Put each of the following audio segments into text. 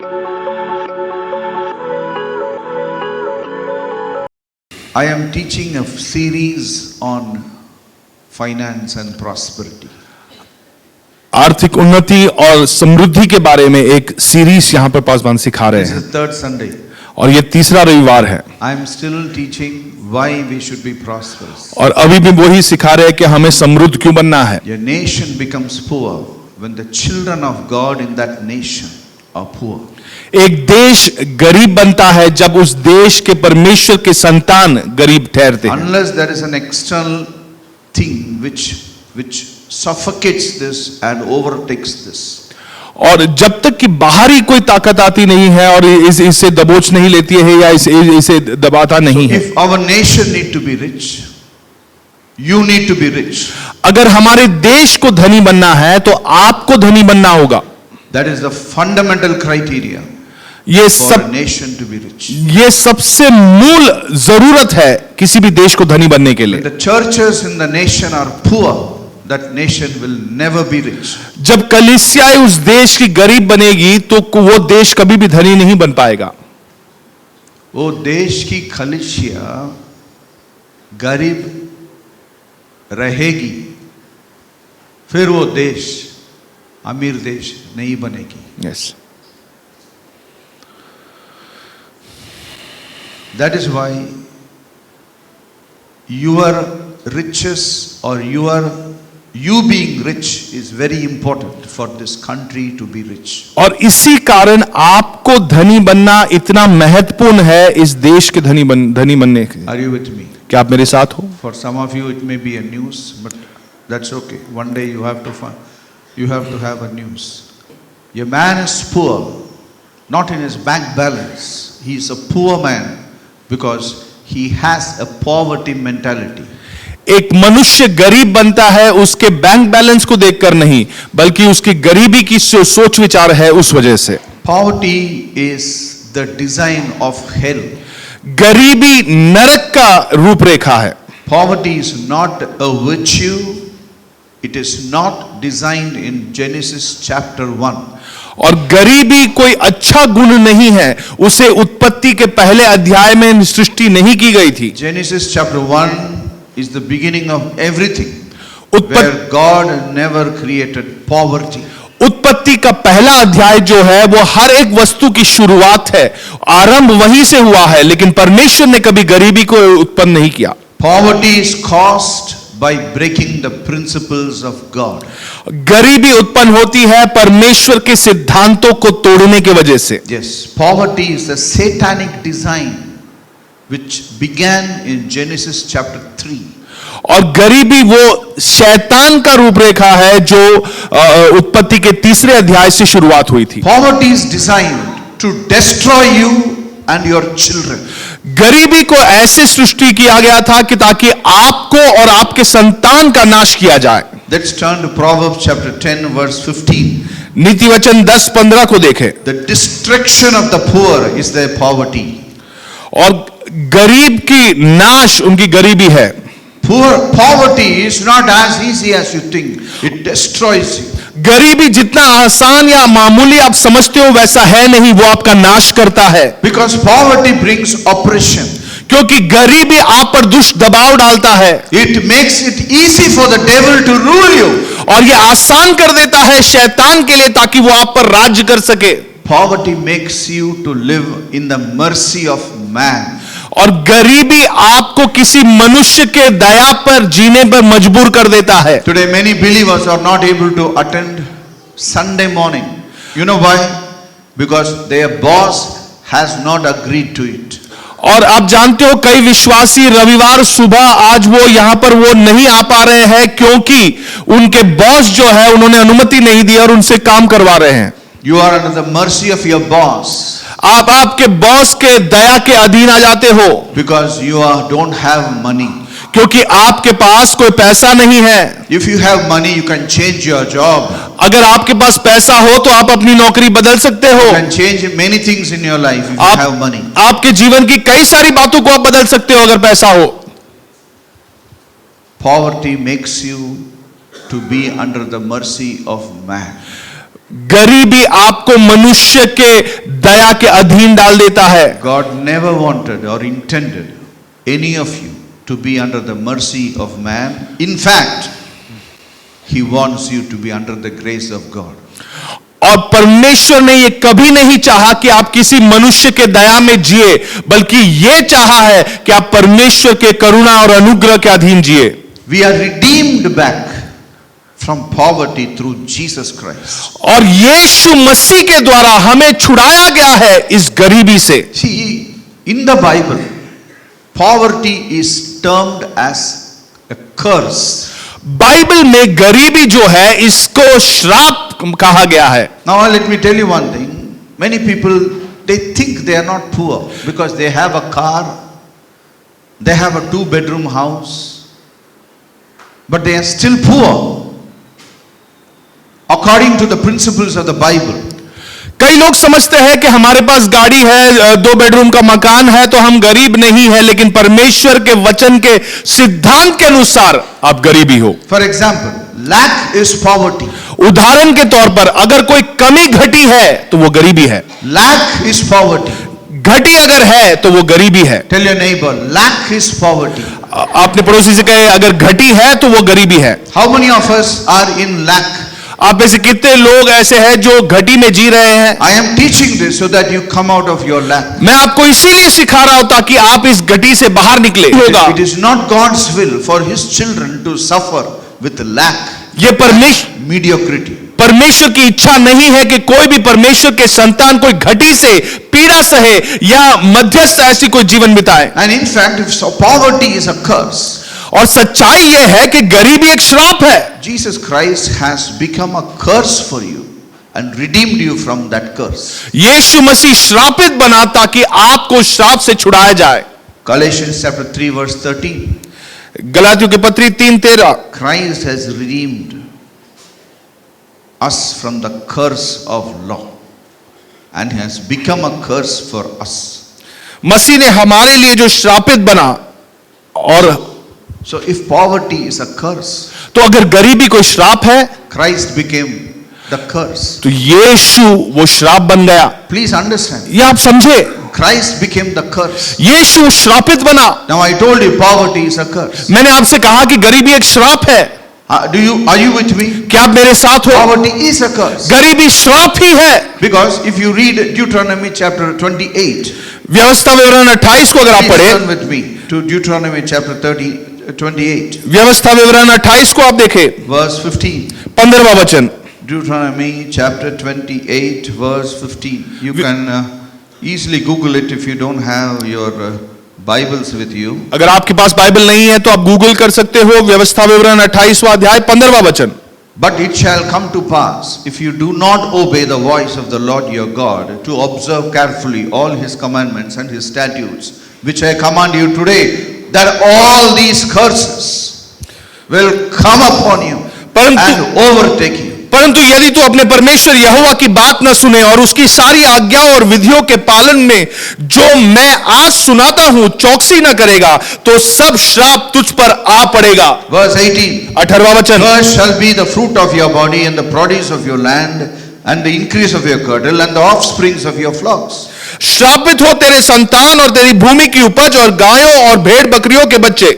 I am teaching a series on finance and prosperity. आर्थिक उन्नति और समृद्धि के बारे में एक सीरीज यहां पर पासवान सिखा रहे This हैं is the third Sunday. और ये तीसरा रविवार है I am still teaching why we should be prosperous. और अभी भी वही सिखा रहे हैं कि हमें समृद्ध क्यों बनना है। A nation becomes poor when the children of God in that nation are poor. एक देश गरीब बनता है जब उस देश के परमेश्वर के संतान गरीब ठहरते हैं। Unless there is an external thing which suffocates this and overtakes this. और जब तक कि बाहरी कोई ताकत आती नहीं है और इसे दबोच नहीं लेती है या इसे दबाता नहीं है। If our nation need to be rich, you need to be rich. अगर हमारे देश को धनी बनना है तो आपको धनी बनना होगा। That is the fundamental criteria ये for सब a nation to be rich. ये सबसे मूल जरूरत है किसी भी देश को धनी बनने के When लिए। the churches in the nation are poor, that nation will never be rich. जब कलीसियाएं उस देश की गरीब बनेगी तो वो देश कभी भी धनी नहीं बन पाएगा। वो देश की कलीसिया गरीब रहेगी, फिर वो देश अमीर देश नहीं बनेगी। Yes. That is why your riches or you being rich is very important for this country to be rich. और इसी कारण आपको धनी बनना इतना महत्वपूर्ण है इस देश के धनी बनने के। Are you with me? क्या आप मेरे साथ हो? For some of you it may be a news, but that's okay. One day you have to have a news. A man is poor, not in his bank balance. He is a poor man because he has a poverty mentality. एक मनुष्य गरीब बनता है उसके bank balance को देखकर नहीं, बल्कि उसकी गरीबी की सोच विचार है उस वजह से। Poverty is the design of hell. गरीबी नरक का रूपरेखा है। Poverty is not a virtue. It is not designed in Genesis chapter 1. और गरीबी कोई अच्छा गुण नहीं है, उसे उत्पत्ति के पहले अध्याय में सृष्टि नहीं की गई थी। Genesis chapter 1 is the beginning of everything, where God never created poverty. उत्पत्ति का पहला अध्याय जो है वो हर एक वस्तु की शुरुआत है, आरंभ वहीं से हुआ है, लेकिन परमेश्वर ने कभी गरीबी को उत्पन्न नहीं किया। Poverty is caused by breaking the principles of God. गरीबी उत्पन्न होती है परमेश्वर के सिद्धांतों को तोड़ने की वजह से। Yes, poverty is a satanic design which began in Genesis chapter 3. और गरीबी वो शैतान का रूपरेखा है जो उत्पत्ति के तीसरे अध्याय से शुरुआत हुई थी। Poverty is designed to destroy you and your children. गरीबी को ऐसे सृष्टि किया गया था कि ताकि आपको और आपके संतान का नाश किया जाए। Let's turn to Proverbs chapter 10 verse 15. नीति वचन 10:15 को देखें। The destruction of the poor is their poverty. और गरीब की नाश उनकी गरीबी है। Poverty is not as easy as you think. It destroys you. गरीबी जितना आसान या मामूली आप समझते हो वैसा है नहीं, वो आपका नाश करता है। Because poverty brings oppression. क्योंकि गरीबी आप पर दुष्ट दबाव डालता है। It makes it easy for the devil to rule you. और ये आसान कर देता है शैतान के लिए ताकि वो आप पर राज्य कर सके। Poverty makes you to live in the mercy of man. और गरीबी आपको किसी मनुष्य के दया पर जीने पर मजबूर कर देता है। Today many believers are not able to attend Sunday morning. You know why? Because their boss has not agreed to it. और आप जानते हो कई विश्वासी रविवार सुबह आज वो यहां पर वो नहीं आ पा रहे हैं क्योंकि उनके बॉस जो है उन्होंने अनुमति नहीं दी और उनसे काम करवा रहे हैं। You are under the mercy of your boss. आप आपके बॉस के दया के अधीन आ जाते हो। Because you don't have money. क्योंकि आपके पास कोई पैसा नहीं है। If you have money, you can change your job. अगर आपके पास पैसा हो तो आप अपनी नौकरी बदल सकते हो। You can change many things in your life if you have money. आपके जीवन की कई सारी बातों को आप बदल सकते हो अगर पैसा हो। Poverty makes you to be under the mercy of man. गरीबी आपको मनुष्य के दया के अधीन डाल देता है। God never wanted or intended any of you to be under the mercy of man. In fact, He wants you to be under the grace of God. और परमेश्वर ने यह कभी नहीं चाहा कि आप किसी मनुष्य के दया में जिए, बल्कि यह चाहा है कि आप परमेश्वर के करुणा और अनुग्रह के अधीन जिए। We are redeemed back from poverty through Jesus Christ. और यीशु मसीह के द्वारा हमें छुड़ाया गया है इस गरीबी से। See, in the Bible, poverty is termed as a curse. Bible में गरीबी जो है इसको श्राप कहा गया है। Now let me tell you one thing. Many people, they think they are not poor because they have a car, they have a 2-bedroom house, but they are still poor according to the principles of the Bible. कई लोग समझते हैं कि हमारे पास गाड़ी है, 2 bedroom का मकान है, तो हम गरीब नहीं है, लेकिन परमेश्वर के वचन के सिद्धांत के अनुसार आप गरीबी हो। For example, lack is poverty. उदाहरण के तौर पर अगर कोई कमी घटी है तो वो गरीबी है। Lack is poverty. घटी अगर है तो वो गरीबी है। Tell your neighbor, lack is poverty. आपने पड़ोसी से कहे अगर घटी है तो वो गरीबी है। How many of us are in lack? आप में से कितने लोग ऐसे हैं जो घटी में जी रहे हैं? I am teaching this so that you come out of your lack. मैं आपको इसीलिए सिखा रहा हूं ताकि आप इस घटी से बाहर निकले। होगा It is not God's will for His children to suffer with lack, ये mediocrity. परमेश्वर की इच्छा नहीं है कि कोई भी परमेश्वर के संतान कोई घटी से पीड़ा सहे या मध्यस्थ ऐसी कोई जीवन बिताए। And in fact, if so, poverty is a curse. और सच्चाई यह है कि गरीबी एक श्राप है। Jesus Christ has become a curse for you and redeemed you from that curse. यीशु मसीह श्रापित बना ताकि आपको श्राप से छुड़ाया जाए। Galatians chapter 3 verse 13. गलातियों की पत्री 3:13। Christ has redeemed us from the curse of law and has become a curse for us. मसीह ने हमारे लिए जो श्रापित बना, और So if poverty is a curse, तो अगर गरीबी कोई श्राप है Christ became the curse. तो यीशु वो श्राप बन गया। Please understand. ये आप समझे, Christ became the curse. यीशु श्रापित बना। Now I told you poverty is a curse. मैंने आपसे कहा कि गरीबी एक श्राप है। Are you with me? क्या आप मेरे साथ हो? Poverty is a curse. गरीबी श्राप ही है। Because if you read Deuteronomy chapter 28, व्यवस्था विवरण 28 को अगर आप please पढ़े, turn with me to Deuteronomy chapter 28, व्यवस्था विवरण 28 को आप देखें, verse 15. 15वां वचन। Deuteronomy chapter 28, verse 15. You can easily Google it if you don't have your Bibles with you. अगर आपके पास बाइबल नहीं है तो आप गूगल कर सकते हो, व्यवस्था विवरण 28वां अध्याय 15वां वचन। But it shall come to pass, if you do not obey the voice of the Lord your God, to observe carefully all His commandments and His statutes, which I command you today, that all these curses will come upon you and overtake you. परंतु यदि तू अपने परमेश्वर यहोवा की बात न सुने और उसकी सारी आज्ञाओं और विधियों के पालन में जो मैं आज सुनाता हूं चौकसी न करेगा, तो सब श्राप तुझ पर आ पड़ेगा। Verse 18. 18वां वचन। Cursed shall be the fruit of your body and the produce of your land and the increase of your cattle and the offsprings of your flocks. श्रापित हो तेरे संतान और तेरी भूमि की उपज और गायों और भेड़ बकरियों के बच्चे।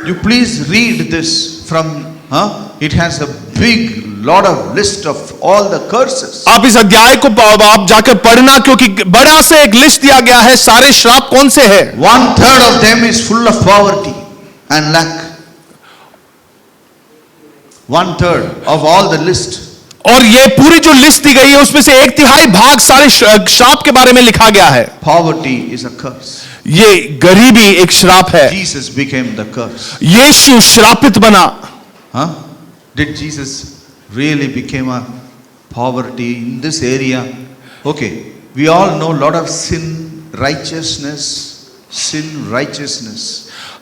You please read this from, it has a big lot of list of all the curses. आप इस अध्याय को आप जाकर पढ़ना, क्योंकि बड़ा से एक लिस्ट दिया गया है सारे श्राप कौन से हैं। 1/3 of them is full of poverty and lack. 1/3 of all the list. और ये पूरी जो लिस्ट दी गई है उसमें से 1/3 भाग सारे श्राप के बारे में लिखा गया है। Poverty is a curse. ये गरीबी एक श्राप है। Jesus became the curse. यीशु श्रापित बना। Did Jesus really became a poverty in this area? Okay, we all know a lot of sin, righteousness.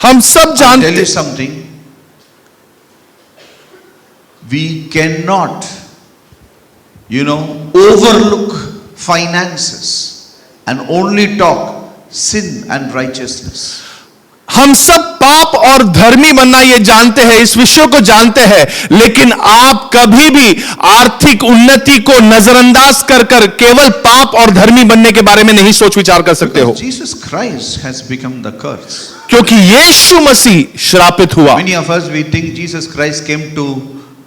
हम सब I'll जानते tell you something. We cannot, overlook finances and only talk sin and righteousness. हम सब पाप और धर्मी बनना ये जानते हैं, इस विषय को जानते हैं, लेकिन आप आप कभी भी आर्थिक उन्नति को नजरअंदाज कर कर केवल पाप और धर्मी बनने के बारे में नहीं सोच विचार कर सकते हो, Jesus Christ has become the curse. क्योंकि यीशु मसीह श्रापित हुआ। Many of us, we think Jesus Christ came to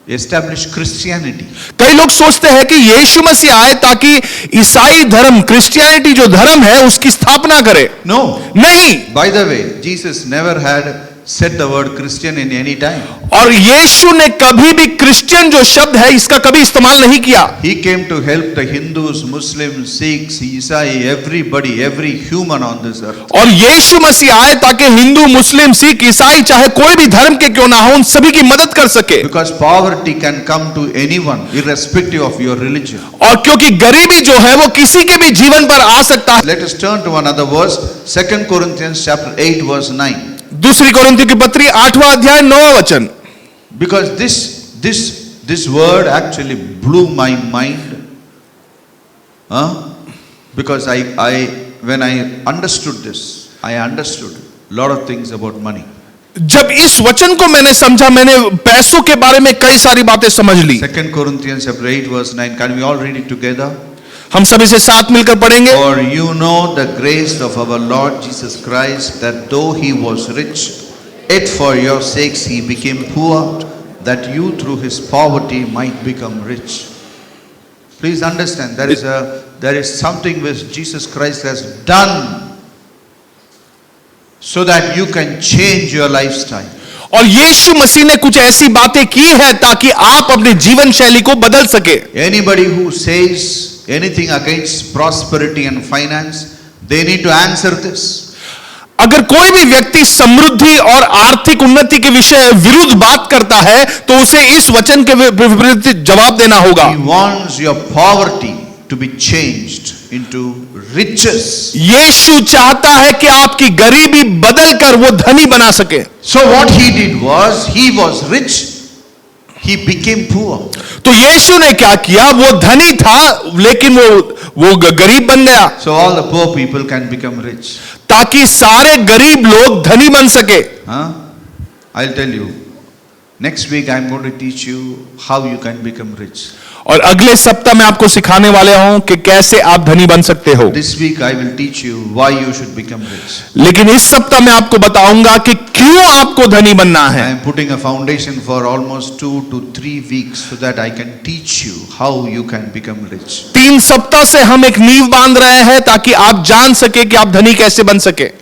establish Christianity. कई लोग सोचते हैं कि यीशु मसीह आए ताकि ईसाई धर्म, क्रिश्चियनिटी जो धर्म है उसकी स्थापना करे। No. नहीं। By the way, Jesus never had said the word Christian in any time. और यीशु ने कभी भी क्रिश्चियन जो शब्द है इसका कभी इस्तेमाल नहीं किया। He came to help the Hindus, Muslims, Sikhs, Isai, everybody, every human on this earth. और यीशु मसीह आए ताकि हिंदू, मुस्लिम, सिख, ईसाई चाहे कोई भी धर्म के क्यों ना हो उन सभी की मदद कर सके। Because poverty can come to anyone irrespective of your religion. और क्योंकि गरीबी जो है वो किसी के भी जीवन पर आ सकता है। Let us turn to another verse, 2 Corinthians chapter 8 verse 9. दूसरी कोरिन्थियों की पत्री 8वां अध्याय 9वां वचन। Because this word actually blew my mind. Because when I understood this, I understood a lot of things about money. जब इस वचन को मैंने समझा, मैंने पैसों के बारे में कई सारी बातें समझ ली। 2 Corinthians chapter 8 verse 9. Can we all read it together? हम सभी से साथ मिलकर पढ़ेंगे। For you know the grace of our Lord Jesus Christ, that though he was rich, yet for your sakes he became poor, that you through his poverty might become rich. Please understand, there is something which Jesus Christ has done so that you can change your lifestyle. और यीशु मसीह ने कुछ ऐसी बातें की है ताकि आप अपने जीवन शैली को बदल सके। Anybody who says anything against prosperity and finance, they need to answer this. अगर कोई भी व्यक्ति समृद्धि और आर्थिक उन्नति के विषय विरुद्ध बात करता है तो उसे इस वचन के विपरीत जवाब देना होगा। He wants your poverty to be changed into riches. यीशु चाहता है कि आपकी गरीबी बदलकर वो धनी बना सके। So what he did was, he was rich, he became poor. तो यीशु ने क्या किया, वो धनी था लेकिन वो गरीब बन गया, So all the poor people can become rich. ताकि सारे गरीब लोग धनी बन सके। I'll tell you, next week I'm going to teach you how you can become rich. और अगले सप्ताह में आपको सिखाने वाले हूं कि कैसे आप धनी बन सकते हो। This week I will teach you why you should become rich. लेकिन इस सप्ताह में आपको बताऊंगा कि क्यों आपको धनी बनना I है। am putting a foundation for almost 2 to 3 weeks so that I can teach you how you can become rich. 3 सप्ताह से हम एक नींव बांध रहे हैं ताकि आप जान सके कि आप धनी कैसे बन सके।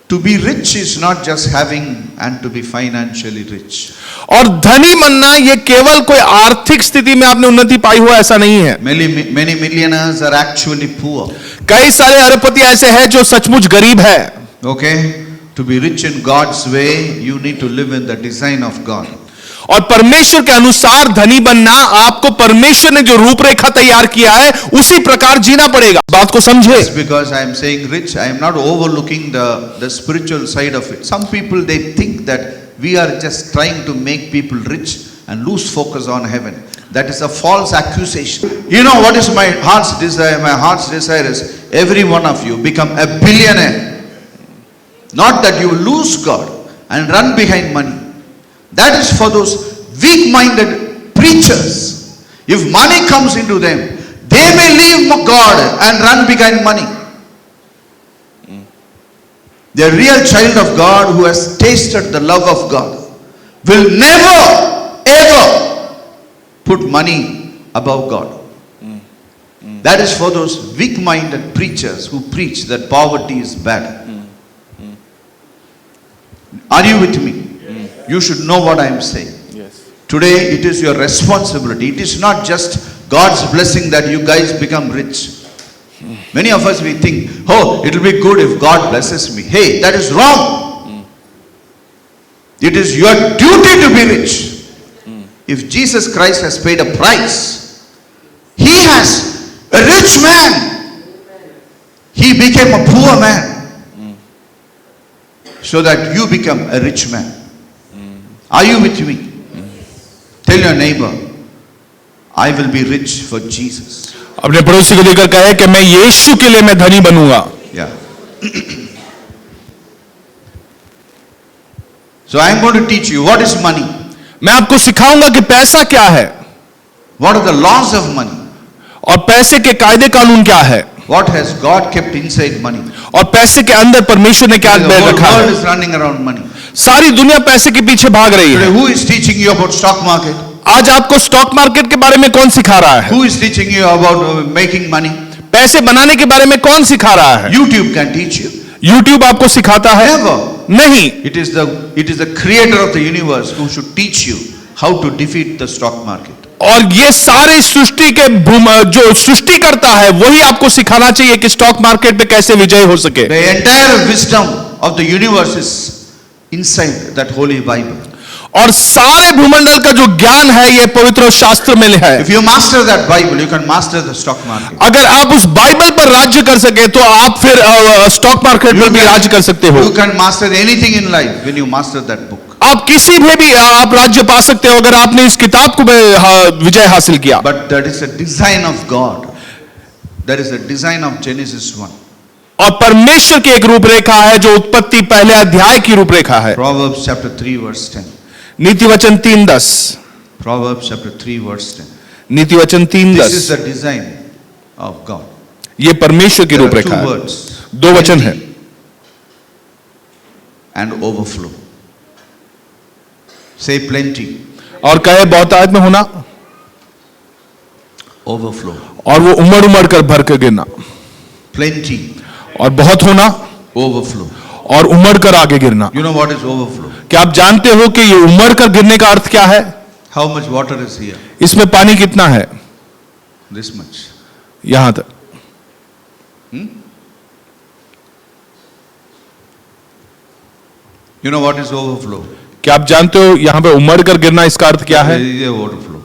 To be rich is not just having and to be financially rich. और धनी बनना ये केवल कोई आर्थिक स्थिति में आपने उन्नति पाई हो ऐसा नहीं है। Many millionaires are actually poor. कई सारे अरबपति ऐसे हैं जो सचमुच गरीब है। Okay? To be rich in God's way, you need to live in the design of God. और परमेश्वर के अनुसार धनी बनना, आपको परमेश्वर ने जो रूपरेखा तैयार किया है उसी प्रकार जीना पड़ेगा। बात को समझे। Just because I am saying rich, I am not overlooking the spiritual side of it. Some people, they think that we are just trying to make people rich and lose focus on heaven. That is a false accusation. You know what is my heart's desire? My heart's desire is every one of you become a billionaire. Not that you lose God and run behind money. That is for those weak-minded preachers. If money comes into them, they may leave God and run behind money. The real child of God who has tasted the love of God will never ever put money above God. That is for those weak-minded preachers who preach that poverty is bad. Are you with me? You should know what I am saying. Yes. Today it is your responsibility. It is not just God's blessing that you guys become rich. Many of us, we think, oh, it will be good if God blesses me. Hey, that is wrong. It is your duty to be rich. If Jesus Christ has paid a price, he has a rich man. He became a poor man so that you become a rich man. Are you with me? Tell your neighbor, I will be rich for Jesus. अपने पड़ोसी को लेकर कहे कि मैं यीशु के लिए मैं धनी बनूंगा। Yeah. So I am going to teach you what is money. मैं आपको सिखाऊंगा कि पैसा क्या है। What are the laws of money? और पैसे के कायदे कानून क्या है, What has God kept inside money? और पैसे के अंदर परमेश्वर ने क्या The whole रखा world है। is running around money. सारी दुनिया पैसे के पीछे भाग रही Today, है। who is teaching you about stock market? आज आपको स्टॉक मार्केट के बारे में कौन सिखा रहा है? Who is teaching you about making money? पैसे बनाने के बारे में कौन सिखा रहा है? YouTube can teach you. YouTube आपको सिखाता है? Never. नहीं। It is the creator of the universe who should teach you how to defeat the stock market. और ये सारे सृष्टि के जो सृष्टि करता है वही आपको सिखाना चाहिए कि स्टॉक मार्केट पे कैसे विजय हो सके। The entire wisdom of the universe is inside that holy Bible. और सारे भूमंडल का जो ज्ञान है ये पवित्र शास्त्र में है। If you master that Bible, you can master the stock market. अगर आप उस बाइबल पर राज्य कर सके तो आप फिर स्टॉक मार्केट पर भी राज्य कर सकते हो। You can master anything in life when you master that book. आप किसी भी आप राज्य पा सकते हो अगर आपने इस किताब को विजय हासिल किया। But that is a design of God. That is the design of Genesis 1. और परमेश्वर की एक रूपरेखा है जो उत्पत्ति पहले अध्याय की रूपरेखा है। Proverbs chapter 3 verse 10. नीति वचन 3:10। Proverbs chapter 3 verse 10. नीति वचन This is 3:10। the design of God. ये परमेश्वर की There are रूपरेखा two है। words. दो वचन है। Plenty and overflow. Say plenty, और कहे बहुतायत में होना overflow. और वो उमड़ उमड़ कर भर कर गिरना। Plenty, और बहुत होना overflow. और उमड़ कर आगे गिरना। You know what is overflow? क्या आप जानते हो कि ये उमड़ कर गिरने का अर्थ क्या है? How much water is here? इसमें पानी कितना है? This much. यहां तक। You know what is overflow? क्या आप जानते हो यहां पे उमड़ कर गिरना इसका अर्थ क्या है? This is a overflow.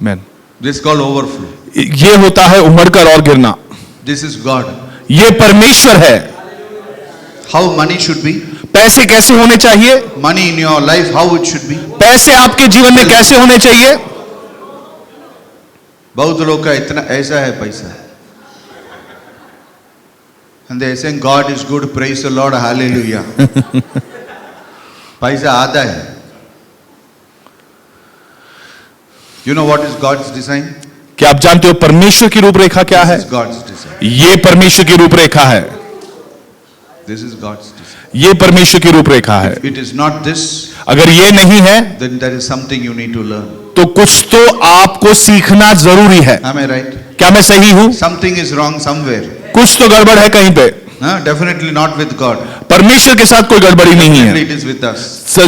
Man This is called overflow. ये होता है उमड़ कर और गिरना। This is God. ये परमेश्वर है। How money should be? पैसे कैसे होने चाहिए? Money in your life, how it should be? पैसे आपके जीवन में कैसे होने चाहिए? बहुत लोग का इतना ऐसा है पैसा. And they are saying God is good, praise the Lord, hallelujah. पैसा आधा है. You know what is God's design? क्या आप जानते हो परमेश्वर की रूपरेखा क्या है? This is God's design. ये परमेश्वर की रूपरेखा है। This is God's design. ये परमेश्वर की रूपरेखा है। If it is not this, अगर ये नहीं है then there is something you need to learn. तो कुछ तो आपको सीखना जरूरी है। Am I right? क्या मैं सही हूं? Something is wrong somewhere. कुछ तो गड़बड़ है कहीं पे। Definitely not with God. परमेश्वर के साथ कोई गड़बड़ी नहीं Definitely है। it is with us.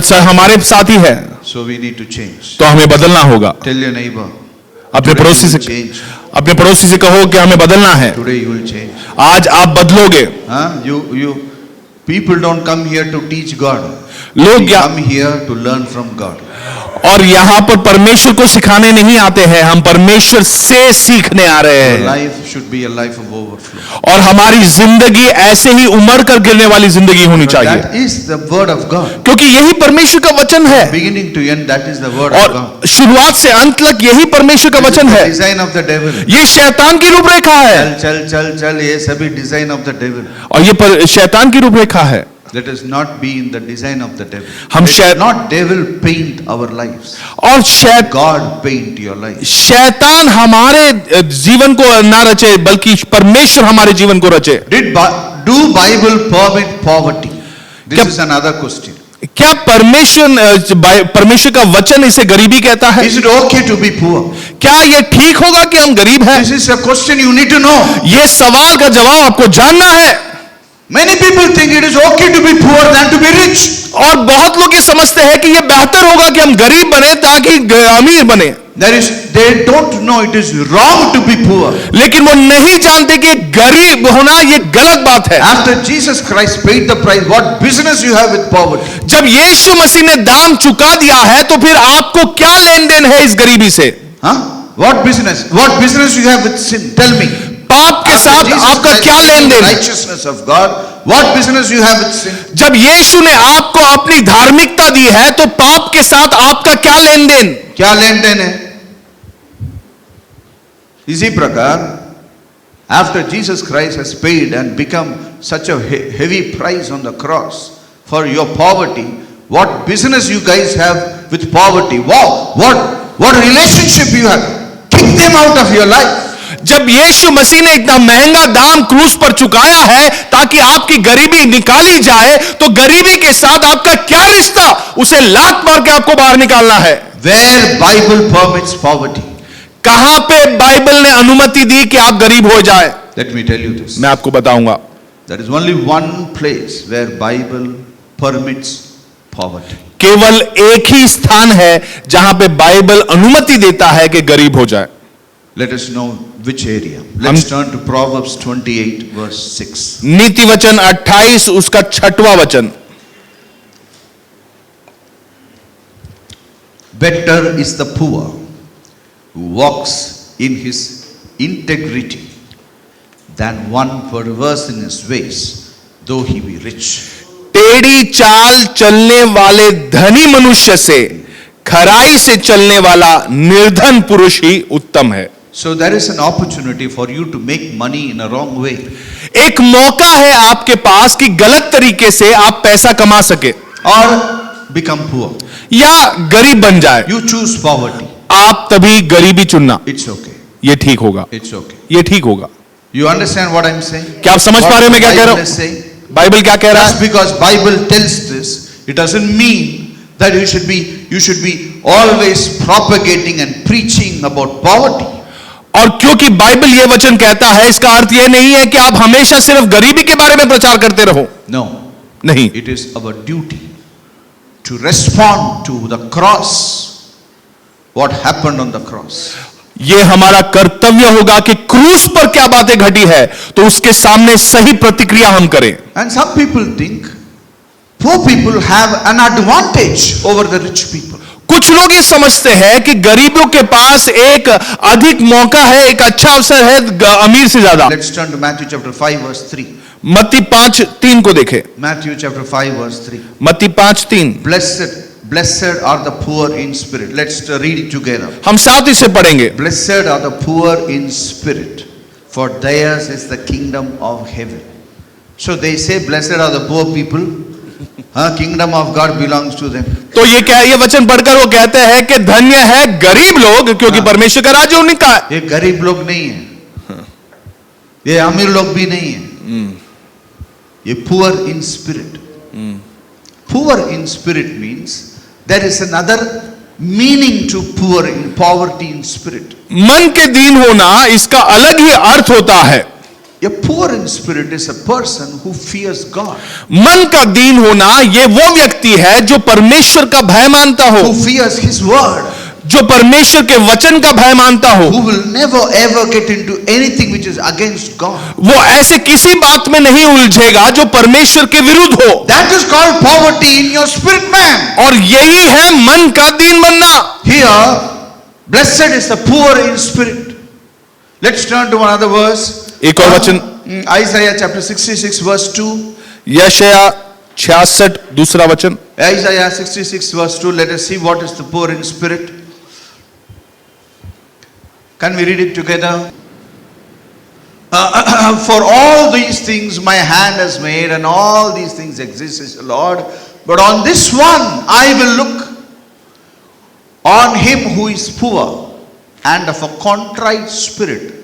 Sir हमारे साथ ही है, So we need to change. तो हमें बदलना होगा। Tell your neighbor. अपने Today पड़ोसी you से will change. अपने पड़ोसी से कहो कि हमें बदलना है। Today you will change. आज आप बदलोगे। People don't come here to teach God. लोग They come here to learn from God. और यहाँ पर परमेश्वर को सिखाने नहीं आते हैं, हम परमेश्वर से सीखने आ रहे Your हैं। life should be a life of overflow. और हमारी जिंदगी ऐसे ही उमड़ कर गिरने वाली जिंदगी होनी चाहिए, That is the word of God. क्योंकि यही परमेश्वर का वचन है। Beginning to end, that is the word of और God. शुरुआत से अंत तक यही परमेश्वर का This is वचन the है। design of the devil. ये शैतान की रूपरेखा है, चल चल चल चल, ये सभी design of the devil. और ये शैतान की रूपरेखा है। Let us not be in the design of the devil. हम Let not devil paint our lives. और God paint your life. शैतान हमारे जीवन को ना रचे बल्कि परमेश्वर हमारे जीवन को रचे। Do Bible permit poverty? This is another question. क्या परमेश्वर का वचन इसे गरीबी कहता है? Is it okay to be poor? क्या ये ठीक होगा कि हम गरीब हैं? This is a question you need to know. ये सवाल का जवाब आपको जानना है। Many people think it is okay to be poor than to be rich. और बहुत लोग ये समझते हैं कि ये बेहतर होगा कि हम गरीब बने ताकि अमीर बने। They don't know it is wrong to be poor. लेकिन वो नहीं जानते कि गरीब होना ये गलत बात है। After Jesus Christ paid the price, what business you have with poverty? जब यीशु मसीह ने दाम चुका दिया है तो फिर आपको क्या लेन देन है इस गरीबी से? What business? What business you have with sin? Tell me. पाप के साथ आपका क्या लेन then? Righteousness of God. What business you have with sin? जब यीशु ने आपको अपनी धार्मिकता दी है तो पाप के साथ आपका क्या लेन देन? क्या लेन देन है? इसी प्रकार after Jesus Christ has paid and become such a heavy price on the cross for your poverty, what business you guys have with poverty. Wow, what relationship you have. Kick them out of your life. जब यीशु मसीह ने इतना महंगा दाम क्रूस पर चुकाया है ताकि आपकी गरीबी निकाली जाए, तो गरीबी के साथ आपका क्या रिश्ता? उसे लात मार के आपको बाहर निकालना है. Where Bible permits poverty. कहां पे बाइबल ने अनुमति दी कि आप गरीब हो जाए? Let me tell you this. मैं आपको बताऊंगा. There is only one place where Bible permits poverty. केवल एक ही स्थान है जहां पे बाइबल अनुमति देता है कि गरीब हो जाए. Let us know which area. Let's turn to Proverbs 28 verse 6. नीति वचन 28 उसका 6वां वचन. Better is the poor who walks in his integrity than one perverse in his ways, though he be rich. टेढ़ी चाल चलने वाले धनी मनुष्य से खराई से चलने वाला निर्धन पुरुष ही उत्तम है. So there is an opportunity for you to make money in a wrong way. एक मौका है आपके पास कि गलत तरीके से आप पैसा कमा सके Or become poor. या गरीब बन जाए. You choose poverty. आप तभी गरीबी चुनना. It's okay. ये ठीक होगा. It's okay. ये ठीक होगा. You understand what I'm saying? क्या आप समझ पा रहे हैं मैं क्या कह रहा Bible is saying? हूं? बाइबल क्या कह रहा Just है? because Bible tells this, it doesn't mean that you should be always propagating and preaching about poverty. और क्योंकि बाइबल ये वचन कहता है, इसका अर्थ ये नहीं है कि आप हमेशा सिर्फ गरीबी के बारे में प्रचार करते रहो. No. नहीं. It is our duty to respond to the cross. What happened on the cross? ये हमारा कर्तव्य होगा कि क्रूस पर क्या बातें घटी है तो उसके सामने सही प्रतिक्रिया हम करें. And some people think poor people have an advantage over the rich people. कुछ लोग ये समझते हैं कि गरीबों के पास एक अधिक मौका है, एक अच्छा अवसर है अमीर से ज्यादा. Let's turn to Matthew chapter 5 verse 3. मत्ती 5:3 को देखें. Matthew chapter 5 verse 3. मत्ती 5:3. Blessed are the poor in spirit. Let's read it together. हम साथ इसे पढ़ेंगे. Blessed are the poor in spirit, for theirs is the kingdom of heaven. So they say, blessed are the poor people. Kingdom of God belongs to them. तो ये वचन पढ़कर वो कहते हैं कि धन्य है गरीब लोग, क्योंकि परमेश्वर का राज्य उन्हीं का है. ये गरीब लोग नहीं है, ये अमीर लोग भी नहीं है, ये poor in spirit. Poor in spirit means there is another meaning to poor in poverty in spirit. मन के दीन होना इसका अलग ही अर्थ होता है. A poor in spirit is a person who fears God. मन का दीन होना ये वो व्यक्ति है जो परमेश्वर का भय मानता हो, Who fears His word. जो परमेश्वर के वचन का भय मानता हो. Who will never ever get into anything which is against God. वो ऐसे किसी बात में नहीं उलझेगा जो परमेश्वर के विरुद्ध हो. That is called poverty in your spirit man. और यही है मन का दीन बनना. Here, blessed is the poor in spirit. Let's turn to another verse. एक और वचन Isaiah chapter 66 verse 2. यशायाह 66 दूसरा वचन. Isaiah 66 verse 2. Let us see what is the poor in spirit. Can we read it together? For all these things my hand has made, and all these things exist, says the Lord. But on this one I will look, on him who is poor and of a contrite spirit,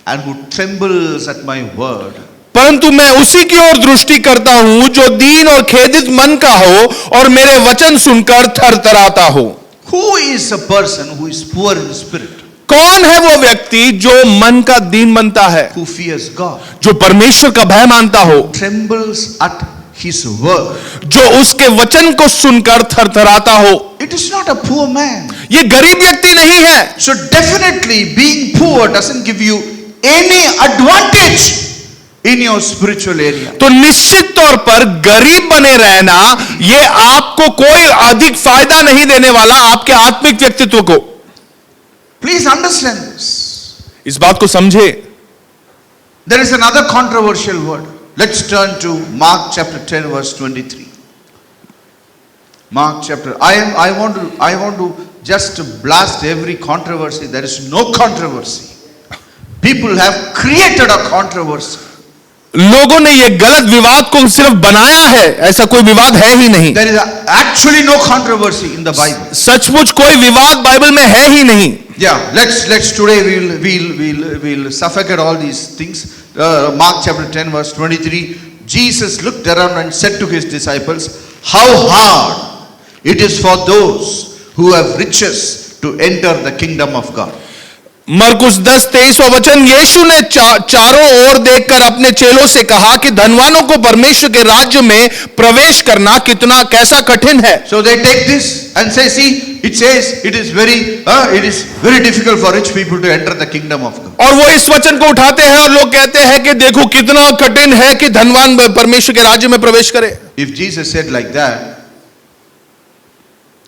and who trembles at my word. परंतु मैं उसी की ओर दृष्टि करता हूं जो दीन और खेदित मन का हो और मेरे वचन सुनकर थरथराता हो. Who is a person who is poor in spirit? कौन है वो व्यक्ति जो मन का दीन बनता है, Who fears God, जो परमेश्वर का भय मानता हो, trembles at his word. जो उसके वचन को सुनकर थरथराता हो. It is not a poor man. ये गरीब व्यक्ति नहीं है. So definitely being poor doesn't give you any advantage in your spiritual area. तो निश्चित तौर पर गरीब बने रहना ये आपको कोई अधिक फायदा नहीं देने वाला आपके आत्मिक व्यक्तित्व को. Please understand this. इस बात को समझे. There is another controversial word. Let's turn to Mark chapter 10 verse 23. Mark chapter. I want to just blast every controversy. There is no controversy. People have created a controversy. लोगों ने ये गलत विवाद को सिर्फ बनाया है, ऐसा कोई विवाद है ही नहीं। There is actually no controversy in the Bible. सचमुच कोई विवाद बाइबल में है ही नहीं। Yeah, let's today we'll suffocate all these things. Mark chapter 10 verse 23. Jesus looked around and said to his disciples, "How hard it is for those who have riches to enter the kingdom of God." मरकुस 10:23 वचन, यीशु ने चारों ओर देखकर अपने चेलों से कहा कि धनवानों को परमेश्वर के राज्य में प्रवेश करना कैसा कठिन है। So they take this and say, see, it says it is very difficult for rich people to enter the kingdom of God. और वो इस वचन को उठाते हैं और लोग कहते हैं कि देखो कितना कठिन है कि धनवान परमेश्वर के राज्य में प्रवेश करे। If Jesus said like that,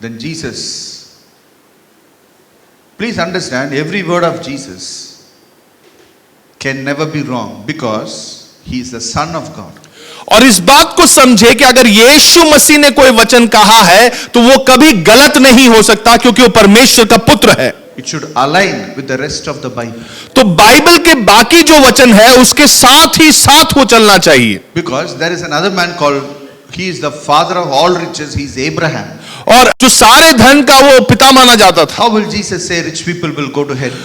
then Jesus, please understand, every word of Jesus can never be wrong because he is the Son of God. और इस बात को समझे कि अगर यीशु मसीह ने कोई वचन कहा है तो वो कभी गलत नहीं हो सकता क्योंकि वो परमेश्वर का पुत्र है। It should align with the rest of the Bible. तो बाइबल के बाकी जो वचन है उसके साथ ही साथ वो चलना चाहिए। Because there is another man called, he is the father of all riches, he is Abraham. और जो सारे धन का वो पिता माना जाता था। How will Jesus say rich people will go to hell?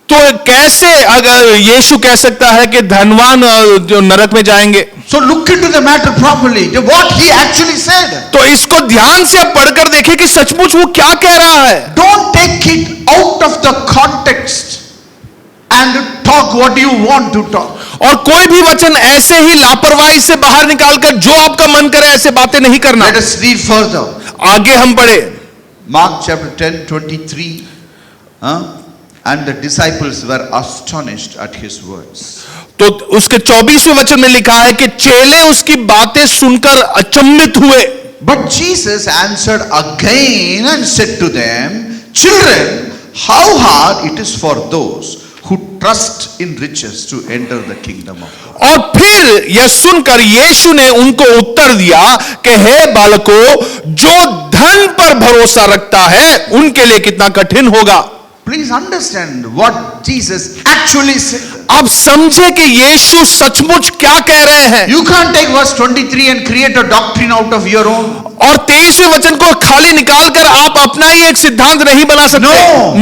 तो कैसे अगर यीशु कह सकता है कि धनवान जो नरक में जाएंगे? So look into the matter properly, what he actually said. तो इसको ध्यान से आप पढ़कर देखें कि सचमुच वो क्या कह रहा है। Don't take it out of the context and talk what you want to talk. और कोई भी वचन ऐसे ही लापरवाही से बाहर निकालकर जो आपका मन करे ऐसे बातें नहीं करना। Let us read further. आगे हम पढ़े Mark chapter 10:23. And the disciples were astonished at his words. तो उसके 24वें वचन में लिखा है कि चेले उसकी बातें सुनकर अचंभित हुए। But Jesus answered again and said to them, "Children, how hard it is for those who trust in riches to enter the kingdom of God." और फिर यह सुनकर यीशु ने उनको उत्तर दिया कि हे बालकों, जो धन पर भरोसा रखता है उनके लिए कितना कठिन होगा। Please understand what Jesus actually said. आप समझे कि यीशु सचमुच क्या कह रहे हैं। You can't take verse 23 and create a doctrine out of your own. और 23वें वचन को खाली निकालकर आप अपना ही एक सिद्धांत नहीं बना सकते।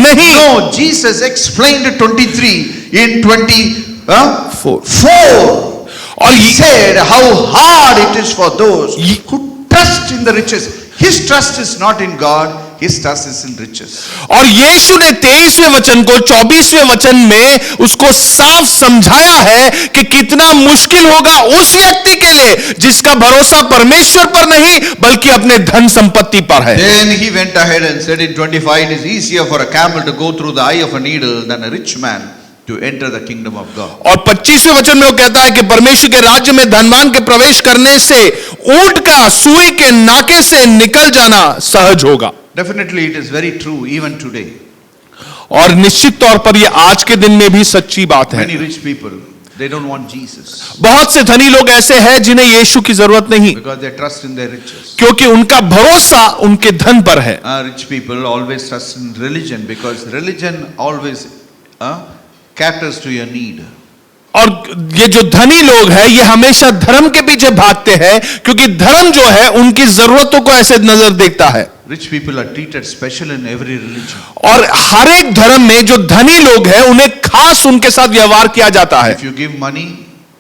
नहीं। No, Jesus explained 23 in 24. और He said how hard it is for those who trust in the riches. His trust is not in God, his trust is in riches. और यीशु ने 23वें वचन को 24वें वचन में उसको साफ समझाया है कि कितना मुश्किल होगा उस व्यक्ति के लिए जिसका भरोसा परमेश्वर पर नहीं बल्कि अपने धन संपत्ति पर है। Then he went ahead and said in 25, it is easier for a camel to go through the eye of a needle than a rich man to enter the kingdom of God. और 25वें वचन में वो कहता है कि परमेश्वर के राज्य में धनवान के प्रवेश करने से ऊंट का सुई के नाके से निकल जाना सहज होगा। Definitely it is very true even today. और निश्चित तौर पर ये आज के दिन में भी सच्ची बात है। Many rich people, they don't want Jesus बहुत से धनी लोग ऐसे हैं जिन्हें यीशु की जरूरत नहीं, because they trust in their riches. क्योंकि उनका भरोसा उनके धन पर है। Rich people always trust in religion because religion always caters to your need. और ये जो धनी लोग हैं ये हमेशा धर्म के पीछे भागते हैं क्योंकि धर्म जो है उनकी जरूरतों को ऐसे नजर देखता है। Rich people are treated special in every religion. और हर एक धर्म में जो धनी लोग हैं उन्हें खास उनके साथ व्यवहार किया जाता है। If you give money,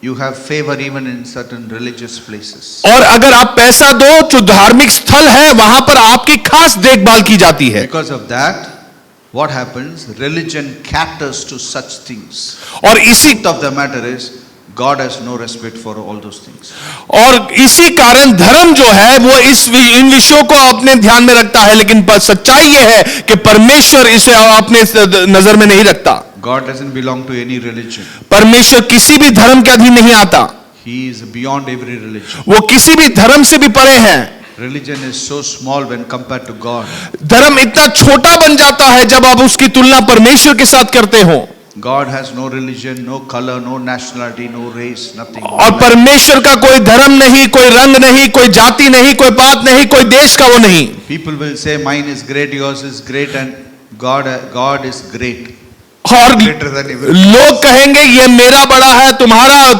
you have favor even in certain religious places. और अगर आप पैसा दो जो धार्मिक स्थल है वहां पर आपकी खास देखभाल की जाती है। Because of that, what happens? Religion caters to such things. और इसी Truth of the matter is, God has no respect for all those things. और इसी कारण धर्म जो है वो इन विषयों को अपने ध्यान में रखता है, लेकिन सच्चाई ये है कि परमेश्वर इसे अपने नजर में नहीं रखता। God doesn't belong to any religion. परमेश्वर किसी भी धर्म के अधीन नहीं आता। He is beyond every religion. वो किसी भी धर्म से भी परे हैं। Religion is so small when compared to God. धर्म इतना छोटा बन जाता है जब आप उसकी तुलना परमेश्वर के साथ करते हो। God has no religion, no color, no nationality, no race, nothing. और परमेश्वर का कोई धर्म नहीं, कोई रंग नहीं, कोई जाति नहीं, कोई पात नहीं, कोई देश का वो नहीं। People will say mine is great, yours is great, and God is great. और Greater than even. लोग कहेंगे ये मेरा बड़ा है, तुम्हारा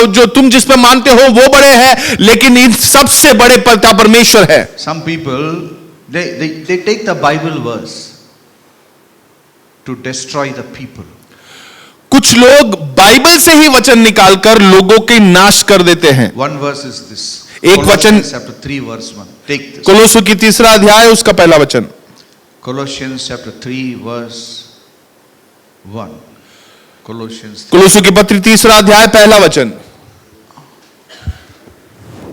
जो तुम जिस पे मानते हो वो बड़े हैं, लेकिन इन सबसे बड़े पिता परमेश्वर है। Some people, they take the Bible verse to destroy the people. कुछ लोग बाइबल से ही वचन निकालकर लोगों के नाश कर देते हैं। One verse is this. एक वचन- Colossians chapter 3 verse 1. Take this. कोलोसों की 3 अध्याय उसका पहला वचन। Colossians chapter 3 verse 1. Colossians 3. कोलोसों की पत्री 3 अध्याय पहला वचन।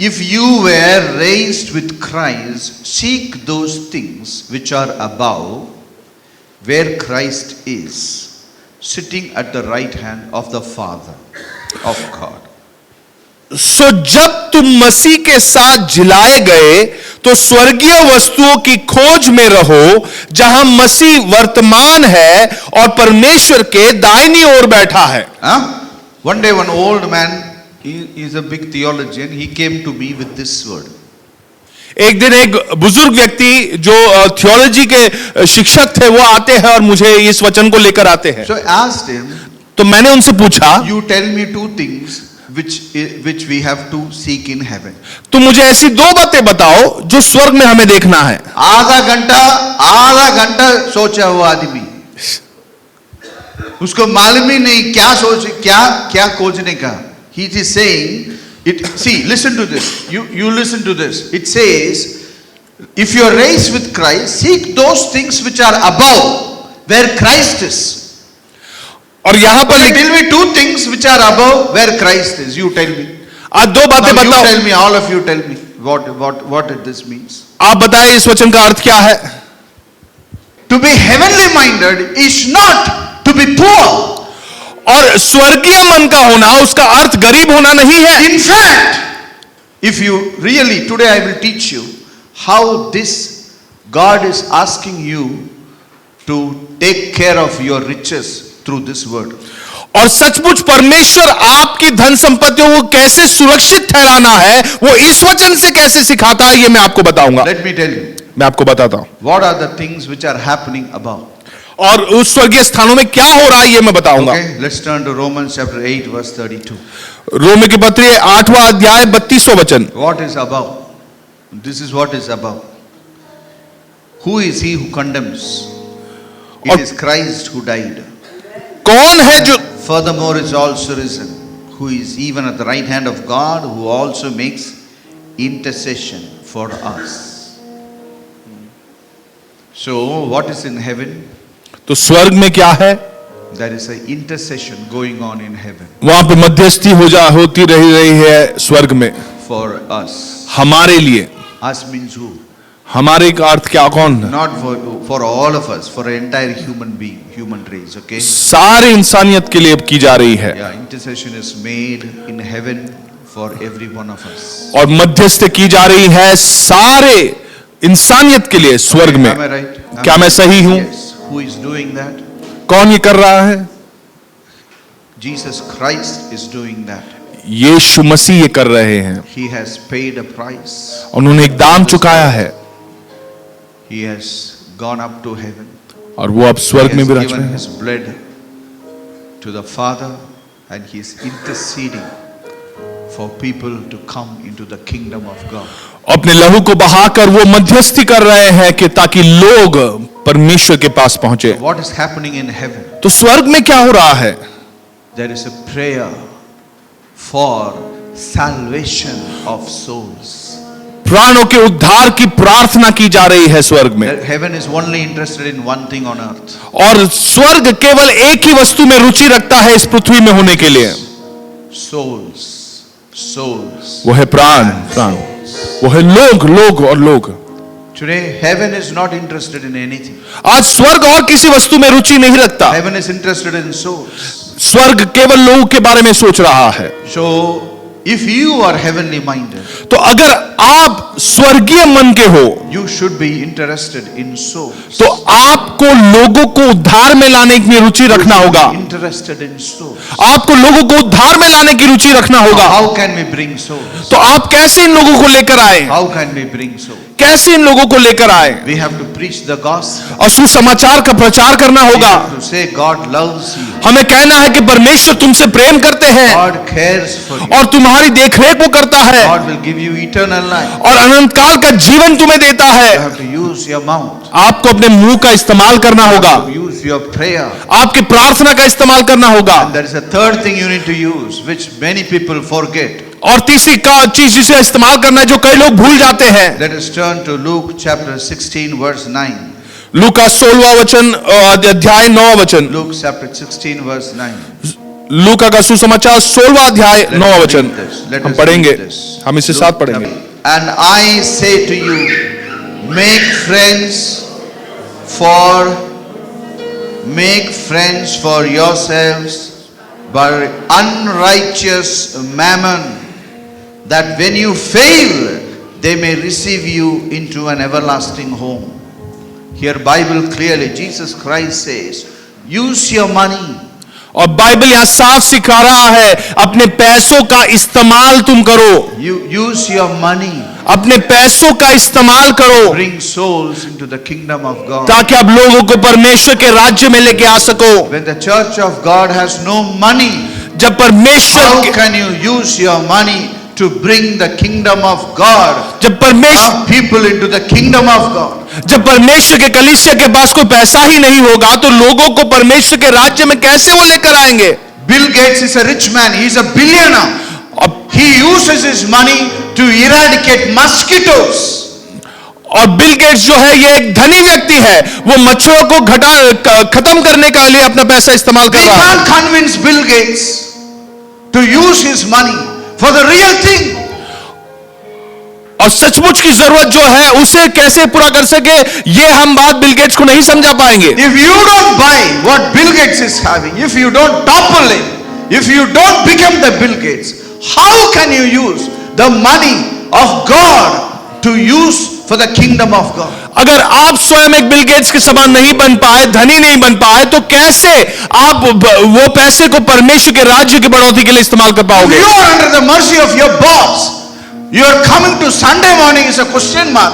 If you were raised with Christ, seek those things which are above, where Christ is, sitting at the right hand of the Father of God. सो जब तुम मसीह के साथ जिलाए गए तो स्वर्गीय वस्तुओं की खोज में रहो, जहां मसीह वर्तमान है और परमेश्वर के दाहिनी ओर बैठा है। Huh? One day one old man, he is a big theologian, he came to me with this word. एक दिन एक बुजुर्ग व्यक्ति जो थियोलॉजी के शिक्षक थे वो आते हैं और मुझे इस वचन को लेकर आते हैं। So I asked him, तो मैंने उनसे पूछा, you tell me two things which we have to seek in heaven. तुम मुझे ऐसी 2 बातें बताओ जो स्वर्ग में हमें देखना है। आधा घंटा सोचा हुआ आदमी, उसको मालूम ही नहीं क्या खोजने का। He is saying it. See, listen to this. You listen to this. It says, if you are raised with Christ, seek those things which are above, where Christ is. और यहां पर Tell me two things which are above, where Christ is. You tell me. आज 2 बातें Now you बताओ। tell me. All of you tell me what this means. आप बताएं इस वचन का अर्थ क्या है। To be heavenly minded is not to be poor. और स्वर्गीय मन का होना उसका अर्थ गरीब होना नहीं है। In fact, if you really, today I will teach you how this God is asking you to take care of your riches through this word. और सचमुच परमेश्वर आपकी धन संपत्तियों को कैसे सुरक्षित ठहराना है वो इस वचन से कैसे सिखाता है, ये मैं आपको बताऊंगा। Let me tell you, मैं आपको बताता हूं what are the things which are happening above. और उस स्वर्गीय स्थानों में क्या हो रहा है ये मैं बताऊंगा। Okay, let's turn to Romans chapter 8 verse 32. रोमी की पत्री 8वां अध्याय 32वां वचन। What is above? This is what is above. Who is he who condemns? It is Christ who died. कौन है जो Furthermore is also risen, who is even at the right hand of God, who also makes intercession for us. So what is in heaven? तो स्वर्ग में क्या है? There is an intercession going on in heaven वहां पे मध्यस्थी होती रही है स्वर्ग में for us. हमारे लिए। Us means who? हमारे का अर्थ क्या, कौन? Not for all of us, for an entire human being, human race. Okay. सारी इंसानियत के लिए की जा रही है। Yeah, intercession is made in heaven for every one of us. और मध्यस्थ की जा रही है सारे इंसानियत के लिए स्वर्ग में। Am I right? क्या मैं सही हूं? Yes. Who is doing that? कौन ये कर रहा है? Jesus Christ is doing that. यीशु मसीह ये कर रहे हैं। He has paid a price. उन्होंने एक दाम चुकाया है He has gone up to heaven. और वो अब He स्वर्ग में has विराज given रहे हैं। his blood to the Father, and he is interceding for people to come into the kingdom of God. अपने लहू को बहाकर वो मध्यस्थी कर रहे हैं कि ताकि लोग परमेश्वर के पास पहुंचे। What is happening in heaven? तो स्वर्ग में क्या हो रहा है? There is a prayer for salvation of souls. प्राणों के उद्धार की प्रार्थना की जा रही है स्वर्ग में। Heaven is only interested in one thing on earth. और स्वर्ग केवल एक ही वस्तु में रुचि रखता है इस पृथ्वी में होने के लिए। Souls. Souls. वो है प्राण, प्राण। वो है लोग और लोग। Today, heaven is not interested in anything. आज स्वर्ग और किसी वस्तु में रुचि नहीं रखता। Heaven is interested in souls. स्वर्ग केवल लोगों के बारे में सोच रहा है। So, if you are heavenly minded, तो अगर आप स्वर्गीय मन के हो, you should be interested in souls. तो आपको लोगों को उद्धार में लाने की रुचि रखना होगा। Interested in souls. आपको लोगों को उद्धार में लाने की रुचि रखना होगा। How can we bring souls? तो आप कैसे इन लोगों को लेकर आए? How can we bring souls? कैसे इन लोगों को लेकर आए? We have to preach the gospel. और सुसमाचार का प्रचार करना We होगा। have to say God loves you. हमें कहना है कि परमेश्वर तुमसे प्रेम करते हैं God cares for you. और तुम्हारी देखरेख वो करता है God will give you eternal life. और अनंत काल का जीवन तुम्हें देता You है। have to use your mouth. आपको अपने मुंह का इस्तेमाल करना You होगा, have to use your prayer. आपकी प्रार्थना का इस्तेमाल करना होगा। And there is a third thing you need to use, which many people forget. और तीसरी चीज जिसे इस्तेमाल करना है जो कई लोग भूल जाते हैं। Let us turn to Luke chapter 16 verse 9. लूका 16वां वचन अध्याय 9वां वचन। Luke chapter 16 verse 9. लूका का सुसमाचार 16वां अध्याय 9वां वचन हम पढ़ेंगे, हम इसे साथ पढ़ेंगे। And I say to you, make friends for yourselves by unrighteous mammon, that when you fail, they may receive you into an everlasting home. Here Bible clearly, Jesus Christ says, use your money. और Bible यहां साफ सिखा रहा है, अपने पैसों का इस्तेमाल तुम करो। You use your money. अपने पैसों का इस्तेमाल करो Bring souls into the kingdom of God. ताकि आप लोगों को परमेश्वर के राज्य में लेके आ सको। When the church of God has no money, जब परमेश्वर how can you use your money to bring the kingdom of God, जब परमेश्वर people into the kingdom of God? जब परमेश्वर के कलीसिया के पास कोई पैसा ही नहीं होगा तो लोगों को परमेश्वर के राज्य में कैसे वो लेकर आएंगे? Bill Gates is a rich man. He is a billionaire. He uses his money to eradicate mosquitoes. और बिल गेट्स जो है ये एक धनी व्यक्ति है, वो मच्छरों को खत्म करने के लिए अपना पैसा इस्तेमाल कर We रहा है। can't convince Bill Gates to use his money for the real thing. और सचमुच की जरूरत जो है उसे कैसे पूरा कर सके, ये हम बात बिल गेट्स को नहीं समझा पाएंगे। If you don't buy what Bill Gates is having, if you don't topple him, if you don't become the Bill Gates, how can you use the money of God to use for the kingdom of God? अगर आप स्वयं एक Bill Gates के समान नहीं बन पाए, धनी नहीं बन पाए, तो कैसे आप वो पैसे को परमेश्वर के राज्य की बढ़ोतरी के लिए इस्तेमाल कर If पाओगे? you are under the mercy of your boss, you are coming to Sunday morning is a question mark.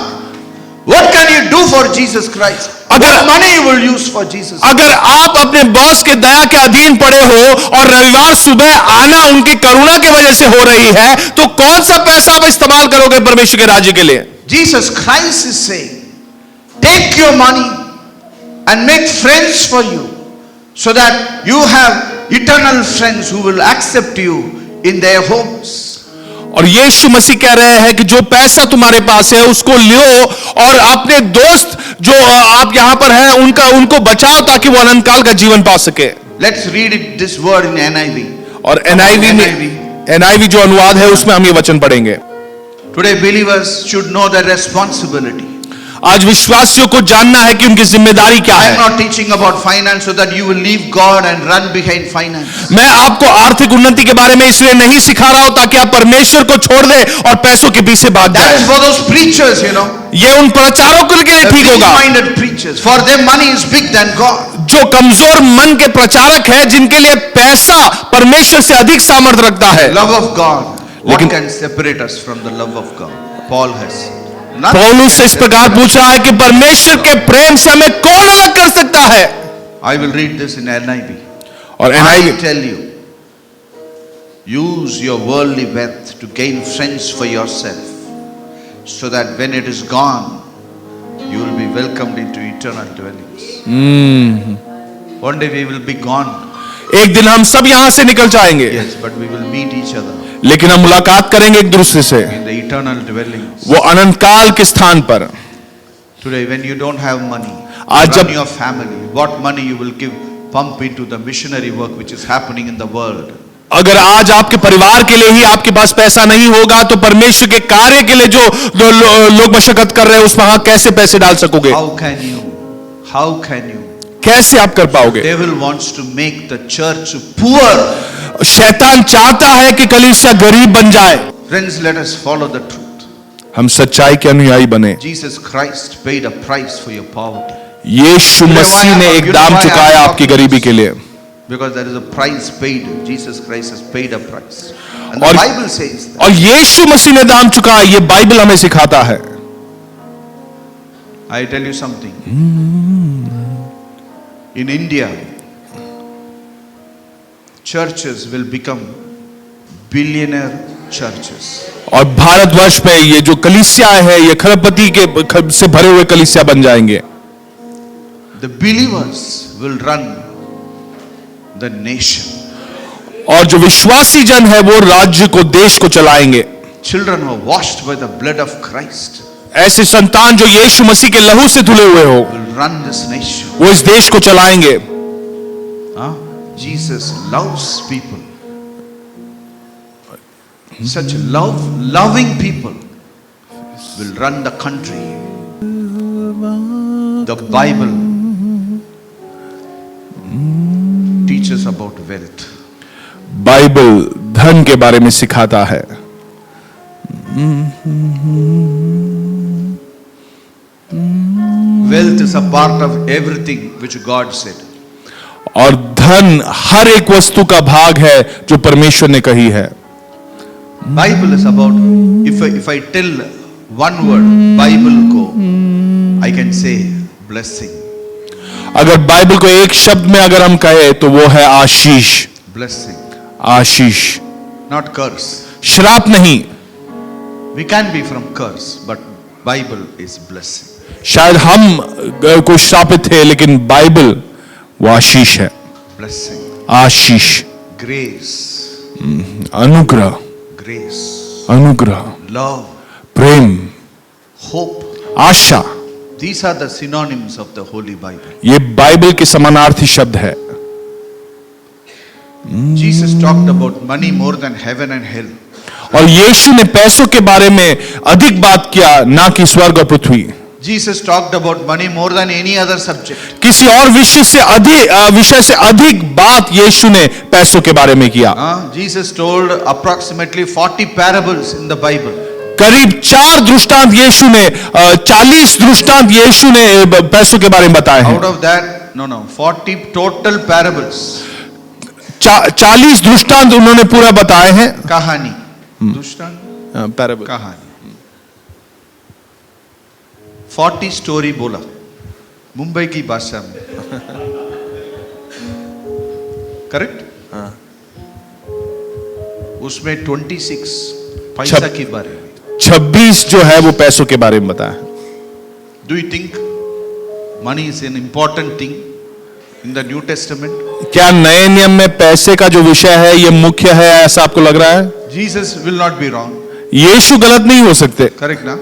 What can you do for Jesus Christ? What money you will use for Jesus? अगर आप अपने boss के दया के अधीन पड़े हो और रविवार सुबह आना उनकी करुणा की वजह से हो रही है, तो कौन सा पैसा आप इस्तेमाल करोगे परमेश्वर के राज्य के लिए? Jesus Christ is saying, take your money and make friends for you so that you have eternal friends who will accept you in their homes. और यीशु मसीह कह रहे हैं कि जो पैसा तुम्हारे पास है उसको लो और अपने दोस्त जो आप यहां पर हैं उनको बचाओ ताकि वो अनंत काल का जीवन पा सके। Let's read it, this word in NIV. और NIV जो अनुवाद है उसमें हम ये वचन पढ़ेंगे। Today believers should know their responsibility. आज विश्वासियों को जानना है कि उनकी जिम्मेदारी क्या I है। am not teaching about finance so that you will leave God and run behind finance. मैं आपको आर्थिक उन्नति के बारे में इसलिए नहीं सिखा रहा हूं ताकि आप परमेश्वर को छोड़ दें और पैसों के पीछे भाग That is जाएं। for those preachers, you know. ये उन प्रचारकों के लिए The ठीक होगा big-minded preachers. For them money is big than God. जो कमजोर मन के प्रचारक हैं, जिनके लिए पैसा परमेश्वर से अधिक सामर्थ्य रखता है। Love of God. What लेकिन- can separate us from the love of God? Paul has. Nothing. पौलुस से इस प्रकार पूछ रहा है कि परमेश्वर के प्रेम से हमें कौन अलग कर सकता है? I will read this in NIV. और I NIV tell you, use your worldly wealth to gain friends for yourself, so that when it is gone, you will be welcomed into eternal dwellings. One day we will be gone. एक दिन हम सब यहां से निकल जाएंगे, Yes, but we will meet each other लेकिन हम मुलाकात करेंगे एक दूसरे से in the eternal dwellings. वो अनंत काल के स्थान पर। Today, when you don't have money, आज run जब- your family, what money you will give, pump into the missionary work which is happening in the world. अगर आज आपके परिवार के लिए ही आपके पास पैसा नहीं होगा तो परमेश्वर के कार्य के लिए जो लोग मशक्कत कर रहे हैं उसमें आप कैसे पैसे डाल सकोगे? How can you? How can you? कैसे आप कर पाओगे? Devil wants to make the church poor. शैतान चाहता है कि कलीसिया गरीब बन जाए। Friends, let us follow the truth. हम सच्चाई के अनुयायी बने। Jesus Christ paid a price for your poverty. यीशु मसीह ने एक दाम चुकाया आपकी गरीबी के लिए। Because there is a price paid. Jesus Christ has paid a price. And the Bible says that. और यीशु मसीह ने दाम चुकाया, ये बाइबल हमें सिखाता है। I tell you something. In India, churches will become billionaire churches. और भारतवर्ष में ये जो कलीसिया है, ये खरबपति के से भरे हुए कलीसिया बन जाएंगे। The believers will run the nation. और जो विश्वासी जन है वो राज्य को, देश को चलाएंगे। Children who are washed by the blood of Christ ऐसे संतान जो यीशु मसीह के लहू से धुले हुए हो, will run this nation. वो इस देश को चलाएंगे। Jesus loves people. Such loving people will run the country. The Bible teaches about wealth. Bible धन के बारे में सिखाता है। Wealth is a part of everything which God said. और धन हर एक वस्तु का भाग है जो परमेश्वर ने कही है। Bible is about, if I tell one word, Bible को, I can say blessing. अगर बाइबल को एक शब्द में अगर हम कहे तो वो है आशीष। Blessing. Ashish, Not curse. श्राप नहीं। We can be from curse, but Bible is blessing. शायद हम कोई श्रापित थे, लेकिन बाइबल वो आशीष है। Blessing. आशीष, Grace. अनुग्रह, Grace. अनुग्रह, Love. Prem, Hope. Asha, These are the synonyms of the Holy Bible. ये बाइबल के समानार्थी शब्द है। Jesus talked about money more than heaven and hell. और यीशु ने पैसों के बारे में अधिक बात किया, ना कि स्वर्ग और पृथ्वी। Jesus talked about money more than any other subject. किसी और विषय से अधिक बात यीशु ने पैसों के बारे में किया। Jesus told approximately 40 parables in the Bible. करीब 4 दृष्टांत यीशु ने 40 दृष्टांत यीशु ने पैसों के बारे में बताए हैं। Out of that, 40 total parables. 40 दृष्टांत उन्होंने पूरा बताए हैं। कहानी, दृष्टांत, पैराबल, कहानी। 40 स्टोरी बोला मुंबई की भाषा में। करेक्ट? उसमें 26 पैसा के बारे में, 26 जो है वो पैसों के बारे में बताया है। Do you think money is an important thing in the New Testament? क्या नए नियम में पैसे का जो विषय है ये मुख्य है, ऐसा आपको लग रहा है? Jesus will not be wrong. यीशु गलत नहीं हो सकते। करेक्ट ना?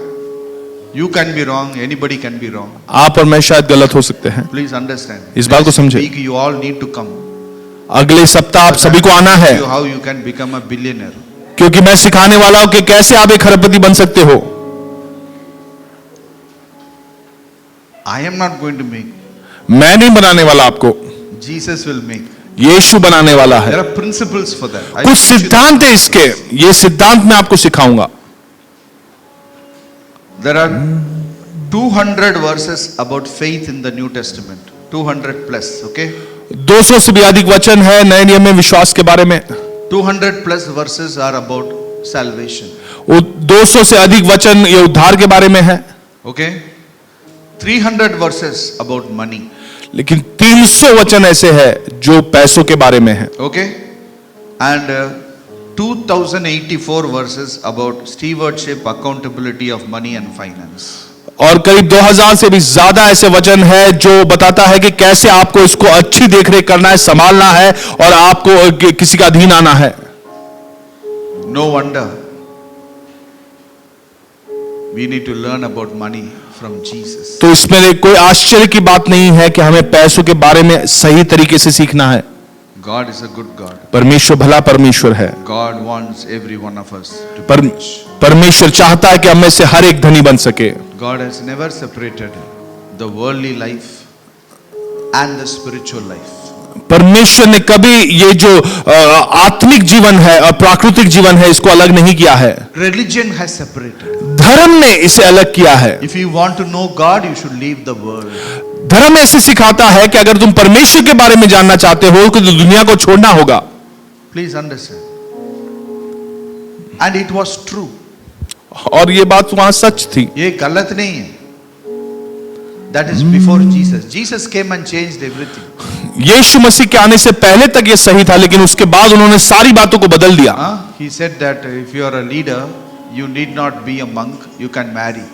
You can be wrong, anybody can be wrong. आप और मैं शायद गलत हो सकते हैं। Please understand. इस बात को समझे। Next week you all need to come. अगले सप्ताह आप सभी को आना है, How you can become a billionaire. क्योंकि मैं सिखाने वाला हूं कि कैसे आप एक खरबपति बन सकते हो। I am not going to make. मैं नहीं बनाने वाला आपको, Jesus will make. यीशु बनाने वाला है। There are principles for that. I कुछ teach you सिद्धांत है इसके, ये सिद्धांत मैं आपको सिखाऊंगा। There are 200 verses about faith in the New Testament. 200 plus, okay? 200 से भी अधिक वचन है नए नियम में विश्वास के बारे में। 200 plus verses are about salvation. 200 से अधिक वचन ये उद्धार के बारे में है। Okay? 300 verses about money. लेकिन 300 वचन ऐसे है जो पैसों के बारे में है। Okay? And 2084 verses about stewardship, accountability of money and finance. और करीब 2000 से भी ज्यादा ऐसे वचन है जो बताता है कि कैसे आपको इसको अच्छी देखरेख करना है, संभालना है और आपको किसी का अधीन आना है। No wonder we need to learn about money from Jesus. तो इसमें कोई आश्चर्य की बात नहीं है कि हमें पैसों के बारे में सही तरीके से सीखना है। God is a good God. परमेश्वर भला परमेश्वर है। God wants every one of us to be rich. परमेश्वर चाहता है कि हम में से हर एक धनी बन सके। God has never separated the worldly life and the spiritual life. परमेश्वर ने कभी ये जो आत्मिक जीवन है और प्राकृतिक जीवन है इसको अलग नहीं किया है। Religion has separated. धर्म ने इसे अलग किया है। If you want to know God, you should leave the world. धर्म ऐसे सिखाता है कि अगर तुम परमेश्वर के बारे में जानना चाहते हो तो दुनिया को छोड़ना होगा। Please understand. And it was true. और ये बात वहां सच थी। ये गलत नहीं है. That is before Jesus. Jesus came and changed everything. यीशु मसीह के आने से पहले तक ये सही था, लेकिन उसके बाद उन्होंने सारी बातों को बदल दिया। He said that if you are a leader, you need not be a monk. You can marry.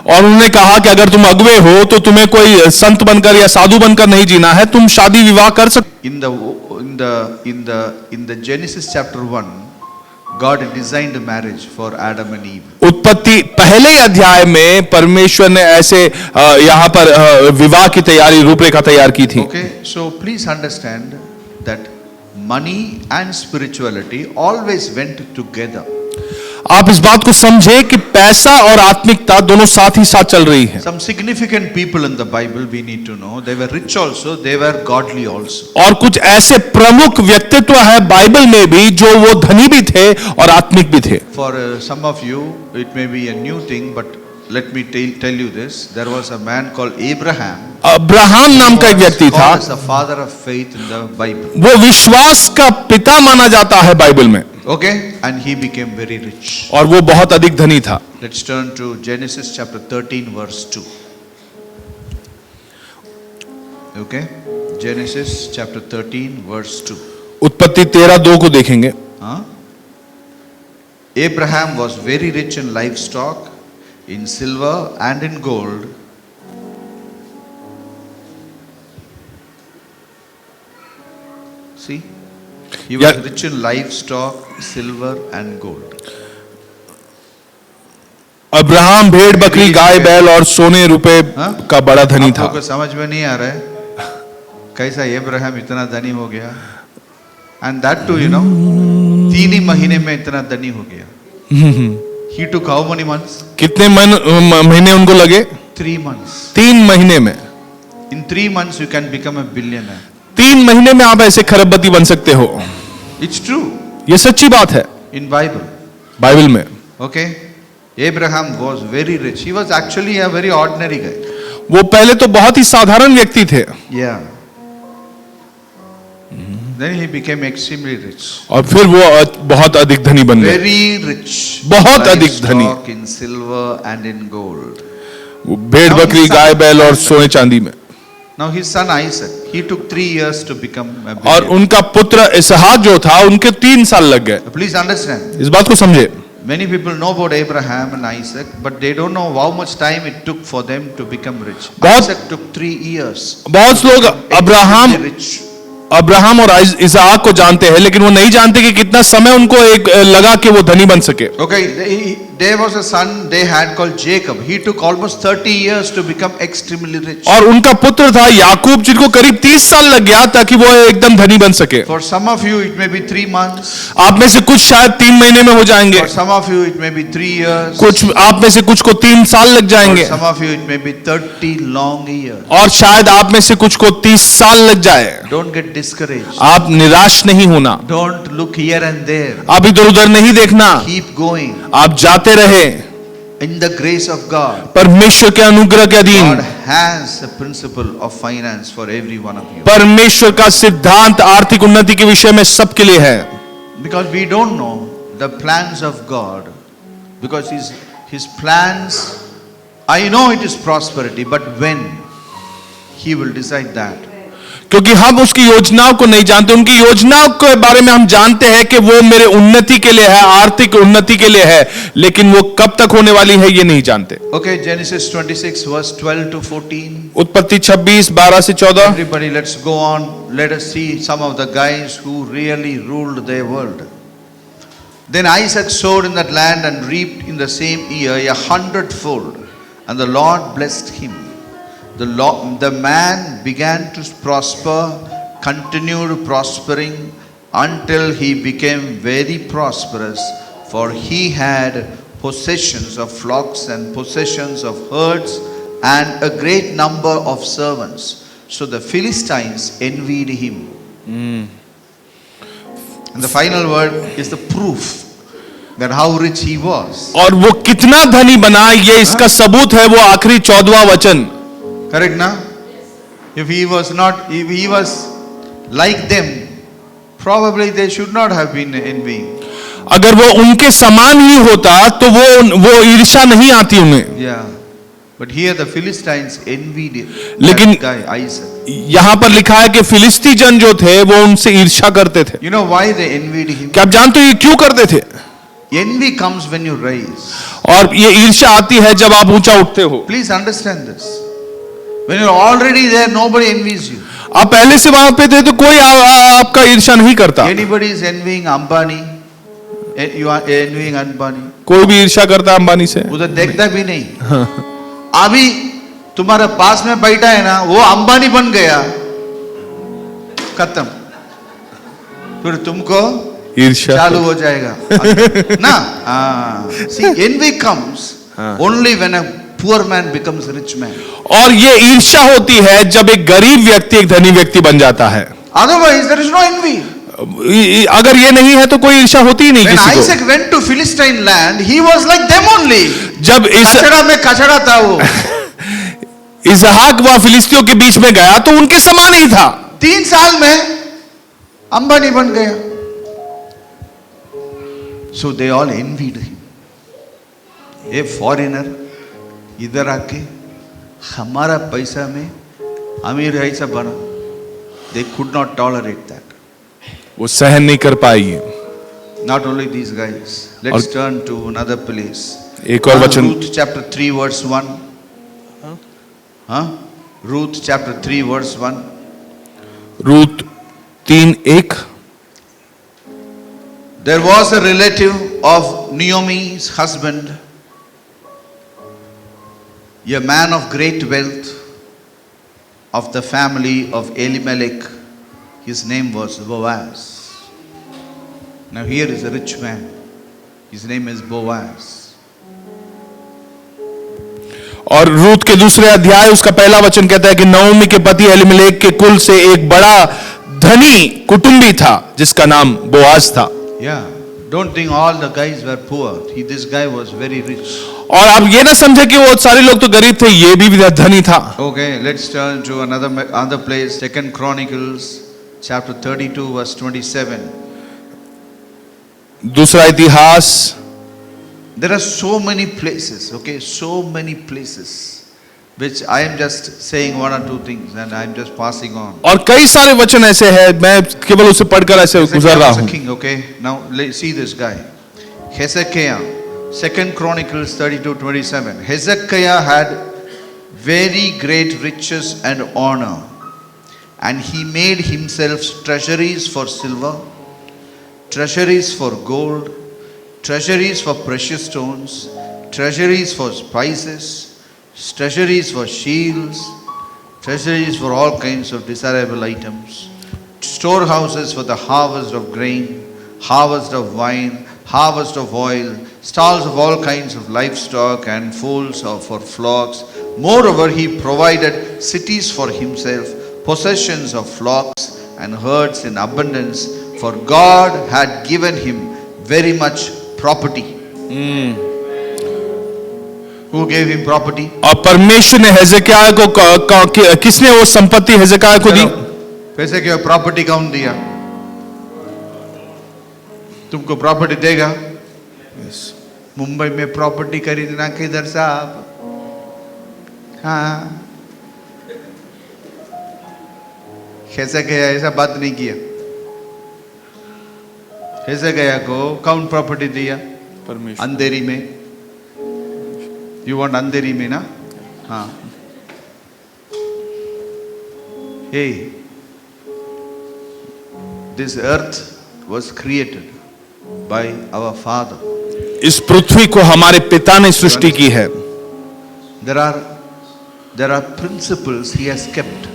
और उन्होंने कहा कि अगर तुम अगुवे हो तो तुम्हें कोई संत बनकर या साधु बनकर नहीं जीना है, तुम शादी विवाह कर सकते। In the Genesis chapter 1, God designed marriage for Adam and Eve. उत्पत्ति पहले अध्याय में परमेश्वर ने ऐसे यहाँ पर विवाह की तैयारी, रूपरेखा तैयार की थी। Okay, so please understand that money and spirituality always went together. आप इस बात को समझे कि पैसा और आत्मिकता दोनों साथ ही साथ चल रही है। Some significant people in the Bible we need to know. They were rich also, they were godly also. और कुछ ऐसे प्रमुख व्यक्तित्व है बाइबल में भी जो वो धनी भी थे और आत्मिक भी थे। For some of you, it may be a new thing, but let me tell you this. There was a man called Abraham. Abraham नाम का एक व्यक्ति था। Called as the father of faith in the Bible. वो विश्वास का पिता माना जाता है बाइबल में। Okay, and he became very rich. और वो बहुत अधिक धनी था। Let's turn to Genesis chapter 13 verse 2. Okay, Genesis chapter 13 verse 2. उत्पत्ति 13:2 को देखेंगे। Abraham was very rich in livestock, in silver and in gold. See, he was rich in livestock, silver and gold. Abraham भेड़ बकरी गाय बैल और सोने रुपए का बड़ा धनी था। आपको समझ में नहीं आ रहा है कैसा अब्राहम इतना धनी हो गया? And that too, 3 ही महीने में इतना धनी हो गया। He took how many months? कितने महीने उनको लगे? 3 months. 3 महीने में। In 3 months you can become a billionaire. 3 महीने में आप ऐसे खरबपति बन सकते हो। It's true. ये सच्ची बात है। In Bible. बाइबल में। Okay. Abraham was very rich. He was actually a very ordinary guy. वो पहले तो बहुत ही साधारण व्यक्ति थे। Yeah. Then he became extremely rich. और फिर वो बहुत अधिक धनी बन गए। Very rich. बहुत अधिक धनी। In silver and in gold. भेड़ बकरी गाय बैल और सोने चांदी में। Now his son Isaac, he took 3 years to become a billionaire. और उनका पुत्र इसहाक जो था उनके 3 साल लग गए। Please understand. इस बात को समझे। Many people know about Abraham and Isaac, but they don't know how much time it took for them to become rich. Isaac took 3 years. बहुत लोग अब्राहम और इसहाक को जानते हैं, लेकिन वो नहीं जानते कि कितना समय उनको एक लगा कि वो धनी बन सके। Okay, there was a son they had called Jacob. He took almost 30 years to become extremely rich. और उनका पुत्र था याकूब, जिनको करीब 30 साल लग गया ताकि वो एकदम धनी बन सके। For some of you it may be 3 months. आप में से कुछ शायद 3 महीने में हो जाएंगे। For some of you it may be 3 years. कुछ आप में से कुछ को 3 साल लग जाएंगे। For some of you it may be 30 long years. और शायद आप में से कुछ को 30 साल लग जाए। Don't get discouraged. आप निराश नहीं होना। Don't look here and there. आप इधर उधर नहीं देखना। Keep going. आप जाते रहे। In the grace of God. परमेश्वर के अनुग्रह के अधीन। God has a principle of finance for every one of you. परमेश्वर का सिद्धांत आर्थिक उन्नति के विषय में सबके लिए है। Because we don't know the plans of God. Because his plans, I know it is prosperity, but when he will decide that. क्योंकि हम उसकी योजनाओं को नहीं जानते। उनकी योजनाओं के बारे में हम जानते हैं कि वो मेरे उन्नति के लिए है, आर्थिक उन्नति के लिए है, लेकिन वो कब तक होने वाली है ये नहीं जानते। Okay, Genesis 26 verse 12 to 14. उत्पत्ति 26 12 से 14। Everybody, let's go on. Let us see some of the guys who really ruled their world. Then Isaac sowed in that land and reaped in the same year 100-fold, and the Lord blessed him. The man began to prosper, continued prospering until he became very prosperous, for he had possessions of flocks and possessions of herds and a great number of servants. So the Philistines envied him. And the final word is the proof. that how rich he was. और वो कितना धनी बना, ये इसका सबूत है वो आखिरी 14वां वचन। Correct na? If he was like them, probably they should not have been envying. अगर वो उनके समान ही होता तो वो ईर्ष्या नहीं आती उन्हें। Yeah. But here the Philistines envied लेकिन that guy Isaac. यहां पर लिखा है कि फिलिस्ती जन जो थे वो उनसे ईर्ष्या करते थे। You know why they envied him? क्या आप जानते हो ये क्यों करते थे? Envy comes when you rise. और ये ईर्ष्या आती है जब आप ऊंचा उठते हो। Please understand this. When you're already there, nobody envies you. आप पहले से वहां पे थे तो कोई आपका ईर्ष्या नहीं करता। Anybody is envying Ambani? You are envying Ambani? कोई भी ईर्ष्या करता अंबानी से? उधर देखता भी नहीं। अभी तुम्हारे पास में बैठा है ना, वो अंबानी बन गया, खत्म, फिर तुमको ईर्ष्या चालू हो जाएगा ना। See, envy comes only when a poor man becomes a rich man. और ये ईर्ष्या होती है जब एक गरीब व्यक्ति एक धनी व्यक्ति बन जाता है। Otherwise there is no envy. अगर ये नहीं है तो कोई ईर्ष्या होती ही नहीं When किसी को। Isaac went to Philistine land, he was like them only. जब कचरा में कचरा था वो। इसहाक वह फिलिस्तियों के बीच में गया तो उनके समान ही था। 3 साल में अंबानी बन गया। So they all envied him. A foreigner इधर आके हमारा पैसा में अमीर ऐसा बना। They could not tolerate that. वो सहन नहीं कर पाई। Not only these guys. Let's turn to another place. एक और वचन Ruth chapter 3 verse 1. Ruth chapter 3 verse 1. Ruth 3:1। There was a relative of Naomi's husband, a man of great wealth, of the family of Elimelech. His name was Boaz. Now here is a rich man. His name is Boaz. और रूत के दूसरे अध्याय उसका पहला वचन कहता है कि नओमी के पति एलीमेलेक के कुल से एक बड़ा धनी कुटुंबी था जिसका नाम बोआज था। Yeah, don't think all the guys were poor. This guy was very rich. और आप ये ना समझे कि वो सारे लोग तो गरीब थे, ये भी धनी था। Okay, let's turn to another place. 2 Chronicles chapter 32 verse 27. दूसरा इतिहास। There are so many places, okay, so many places, which I am just saying 1 or 2 things and I am just passing on. और कई सारे वचन ऐसे हैं, मैं केवल उसे पढ़कर ऐसे गुजर रहा हूँ। King, okay, now let's see this guy, Hezekiah, 2 Chronicles 32:27. Hezekiah had very great riches and honor, and he made himself treasuries for silver, treasuries for gold, treasuries for precious stones, treasuries for spices, treasuries for shields, treasuries for all kinds of desirable items, storehouses for the harvest of grain, harvest of wine, harvest of oil, stalls of all kinds of livestock and folds for flocks. Moreover, he provided cities for himself, possessions of flocks and herds in abundance, for God had given him very much property. Who gave him property? और परमेश्वर ने हेzekiah को किसने वो संपत्ति हेzekiah को दी? पैसे क्या प्रॉपर्टी कौन दिया? तुमको प्रॉपर्टी देगा? मुंबई में प्रॉपर्टी खरीदना किधर साहब? हाँ, हेzekiah ऐसा बात नहीं किया। हेzekiah को कौन प्रॉपर्टी दिया? परमेश्वर। अंधेरी में। You want अंधेरी में ना? हाँ। Hey, this earth was created by our Father. इस पृथ्वी को हमारे पिता ने सृष्टि की है। There are principles He has kept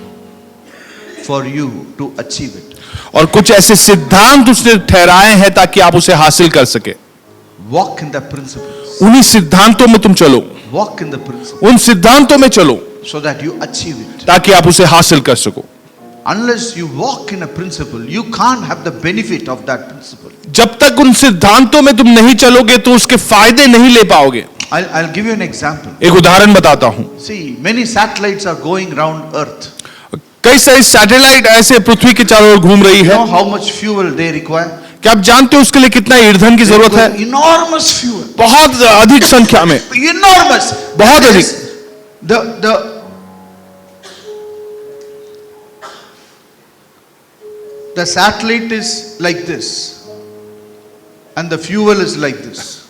for you to achieve it. और कुछ ऐसे सिद्धांत उसने ठहराए हैं ताकि आप उसे हासिल कर सके। Walk in the principles. उन्हीं सिद्धांतों में तुम चलो। Walk in the principles उन सिद्धांतों में चलो so that you achieve it. ताकि आप उसे हासिल कर सको। unless you walk in a principle, you can't have the benefit of that principle. जब तक उन सिद्धांतों में तुम नहीं चलोगे तो उसके फायदे नहीं ले पाओगे। I'll give you an example. एक उदाहरण बताता हूं। See, many satellites are going round Earth. कई सारी सैटेलाइट ऐसे पृथ्वी के चारों ओर घूम रही You है। know how much fuel they require? क्या आप जानते हो उसके लिए कितना ईंधन की जरूरत है? Enormous fuel. बहुत अधिक संख्या में, Enormous. बहुत अधिक। The satellite is like this, and the fuel is like this.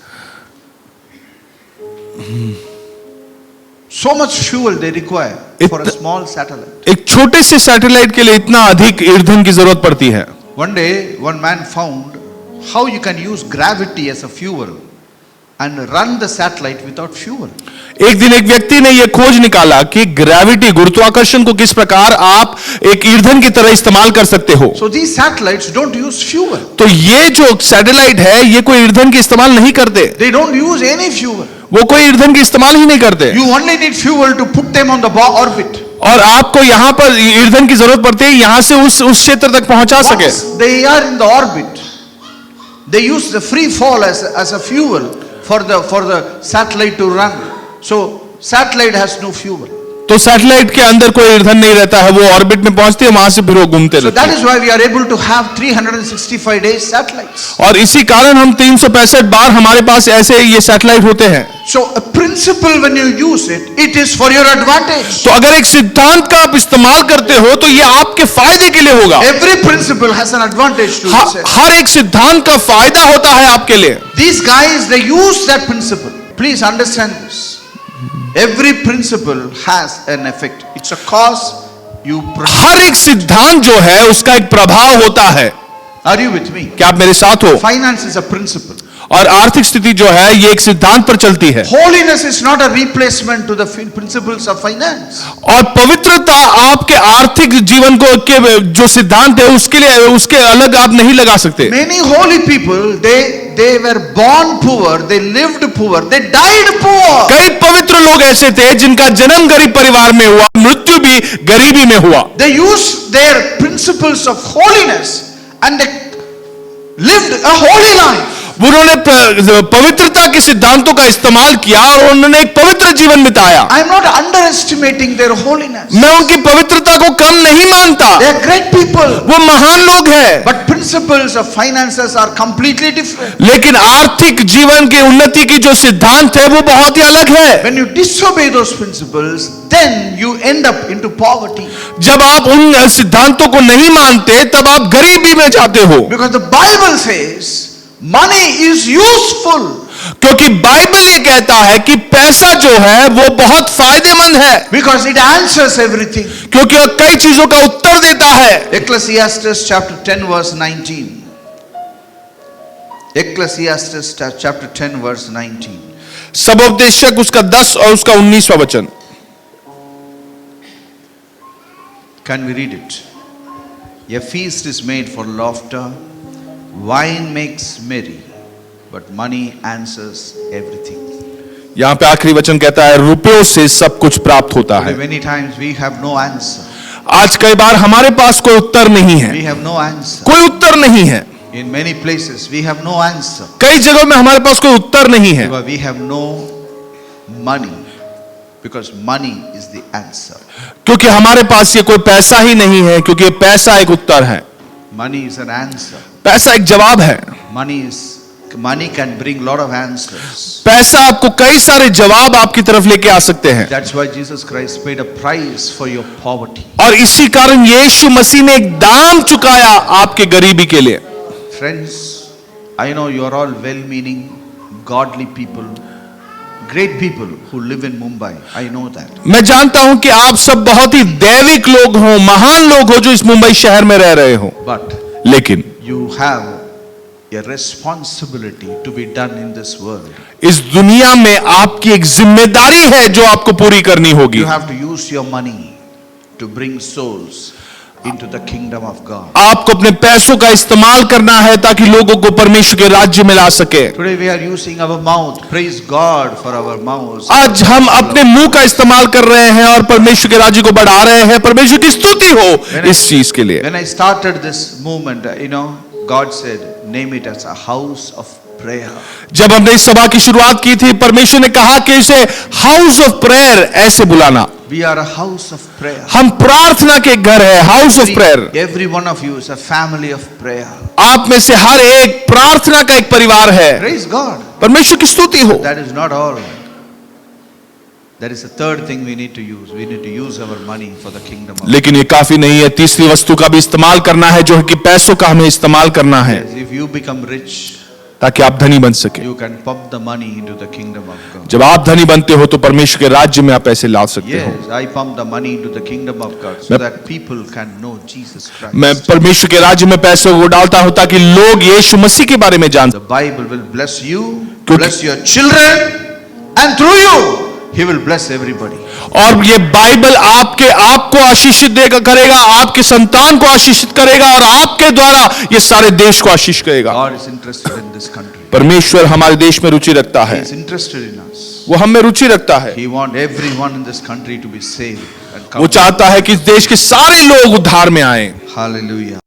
So much fuel they require for a small satellite. एक छोटे से सैटेलाइट के लिए इतना अधिक ईंधन की जरूरत पड़ती है। One day, one man found how you can use gravity as a fuel and run the satellite without fuel. एक दिन एक व्यक्ति ने यह खोज निकाला कि ग्रेविटी, गुरुत्वाकर्षण को किस प्रकार आप एक ईंधन की तरह इस्तेमाल कर सकते हो। So these satellites don't use fuel. तो ये जो सैटेलाइट है ये कोई ईंधन की इस्तेमाल नहीं करते, They don't use any fuel. वो कोई ईंधन की इस्तेमाल ही नहीं करते। You only need fuel to put them on the orbit. और आपको यहाँ पर ईंधन की जरूरत पड़ती है यहाँ से उस क्षेत्र तक पहुंचा सके। Once they are in the orbit, they use the free fall as a fuel for the satellite to run. So satellite has no fuel. तो सैटेलाइट के अंदर कोई ईंधन नहीं रहता है, वो ऑर्बिट में पहुंचती है, वहां से फिर वो घूमते So रहते that हैं। is why we are able to have 365 days satellites. और इसी कारण हम 365 बार हमारे पास ऐसे ये सैटेलाइट होते हैं। So a principle, when you use it, it is for your advantage. तो अगर एक सिद्धांत का आप इस्तेमाल करते हो तो ये आपके फायदे के लिए होगा। Every principle has an advantage to itself. हर एक सिद्धांत का फायदा होता है आपके लिए। These guys, they use that principle. Please understand this. Every principle has an effect. It's a cause you produce. हर एक सिद्धांत जो है उसका एक प्रभाव होता है। Are you with me? क्या आप मेरे साथ हो? Finance is a principle. और आर्थिक स्थिति जो है ये एक सिद्धांत पर चलती है। Holiness is not a replacement to the principles of finance. और पवित्रता आपके आर्थिक जीवन को के जो सिद्धांत है उसके लिए उसके अलग आप नहीं लगा सकते। Many holy people, they were born poor, they lived poor, they died poor. कई पवित्र लोग ऐसे थे जिनका जन्म गरीब परिवार में हुआ, मृत्यु भी गरीबी में हुआ। They used their principles of holiness and they lived a holy life. उन्होंने पवित्रता के सिद्धांतों का इस्तेमाल किया और उन्होंने एक पवित्र जीवन बिताया। I am not underestimating their holiness. मैं उनकी पवित्रता को कम नहीं मानता, They are great people. वो महान लोग हैं। But principles of finances are completely different. लेकिन आर्थिक जीवन की उन्नति की जो सिद्धांत है वो बहुत ही अलग है। When you disobey those principles, then you end up into poverty. जब आप उन सिद्धांतों को नहीं मानते तब आप गरीबी में जाते हो। Because the Bible says money is useful. क्योंकि बाइबल ये कहता है कि पैसा जो है वो बहुत फायदेमंद है। Because it answers everything. क्योंकि वो कई चीजों का उत्तर देता है। Ecclesiastes chapter 10 verse 19. Ecclesiastes chapter 10 verse 19. सबोपदेशक उसका 10 और उसका 19वां वचन। Can we read it? A feast is made for laughter, wine makes merry, but money answers everything. यहां पे आखिरी वचन कहता है रुपयों से सब कुछ प्राप्त होता है। Many times we have no answer. आज कई बार हमारे पास कोई उत्तर नहीं है। We have no answer. कोई उत्तर नहीं है। In many places we have no answer. कई जगहों में हमारे पास कोई उत्तर नहीं है। Because we have no money. Because money is the answer. क्योंकि हमारे पास ये कोई पैसा ही नहीं है, क्योंकि पैसा एक उत्तर है। Money is an answer. पैसा एक जवाब है। Money can bring lot of answers. पैसा आपको कई सारे जवाब आपकी तरफ लेके आ सकते हैं। That's why Jesus Christ paid a price for your poverty. और इसी कारण यीशु मसीह ने एक दाम चुकाया आपके गरीबी के लिए। Friends, I know you are all well-meaning, godly people, great people who live in Mumbai. I know that. मैं जानता हूं कि आप सब बहुत ही दैविक लोग हो, महान लोग हो जो इस मुंबई शहर में रह रहे हो। But लेकिन you have a responsibility to be done in this world. इस दुनिया में आपकी एक जिम्मेदारी है जो आपको पूरी करनी होगी। You have to use your money to bring souls. into the kingdom of God. आपको अपने पैसों का इस्तेमाल करना है ताकि लोगों को परमेश्वर के राज्य में ला सके। Today we are using our mouth. Praise God for our mouths. आज हम अपने मुंह का इस्तेमाल कर रहे हैं और परमेश्वर के राज्य को बढ़ा रहे हैं। परमेश्वर की स्तुति हो इस चीज के लिए। When I started this movement, God said, name it as a house of prayer. जब हमने इस सभा की शुरुआत की थी, परमेश्वर ने कहा कि इसे हाउस ऑफ प्रेयर ऐसे बुलाना। We are a house of prayer. हम प्रार्थना के घर है, house of prayer. Every one of you is a family of prayer. आप में से हर एक प्रार्थना का एक परिवार है। Praise God. परमेश्वर की स्तुति हो। That is not all. There is a third thing we need to use. We need to use our money for the kingdom of God. लेकिन ये काफी नहीं है, तीसरी वस्तु का भी इस्तेमाल करना है, जो है कि पैसों का हमें इस्तेमाल करना है Yes, if you become rich, ताकि आप धनी बन सके। you can pump the money into the kingdom of God. जब आप धनी बनते हो तो परमेश्वर के राज्य में आप पैसे ला सकते हो। Yes, I pump the money into the kingdom of God so that people can know Jesus Christ. मैं परमेश्वर के राज्य में पैसे को डालता हूं ताकि लोग यीशु मसीह के बारे में जान The Bible will bless you, क्योंकि- bless your children, and through you, He will bless everybody. और ये बाइबल आपको आशीषित देगा करेगा, आपके संतान को आशीषित करेगा और आपके द्वारा ये सारे देश को आशीष करेगा। God is interested in this country. परमेश्वर हमारे देश में रुचि रखता He है, is interested in us. वो हम में रुचि रखता है। He wants everyone in this country to be saved and वो come. चाहता है कि इस देश के सारे लोग उद्धार में आए। Hallelujah.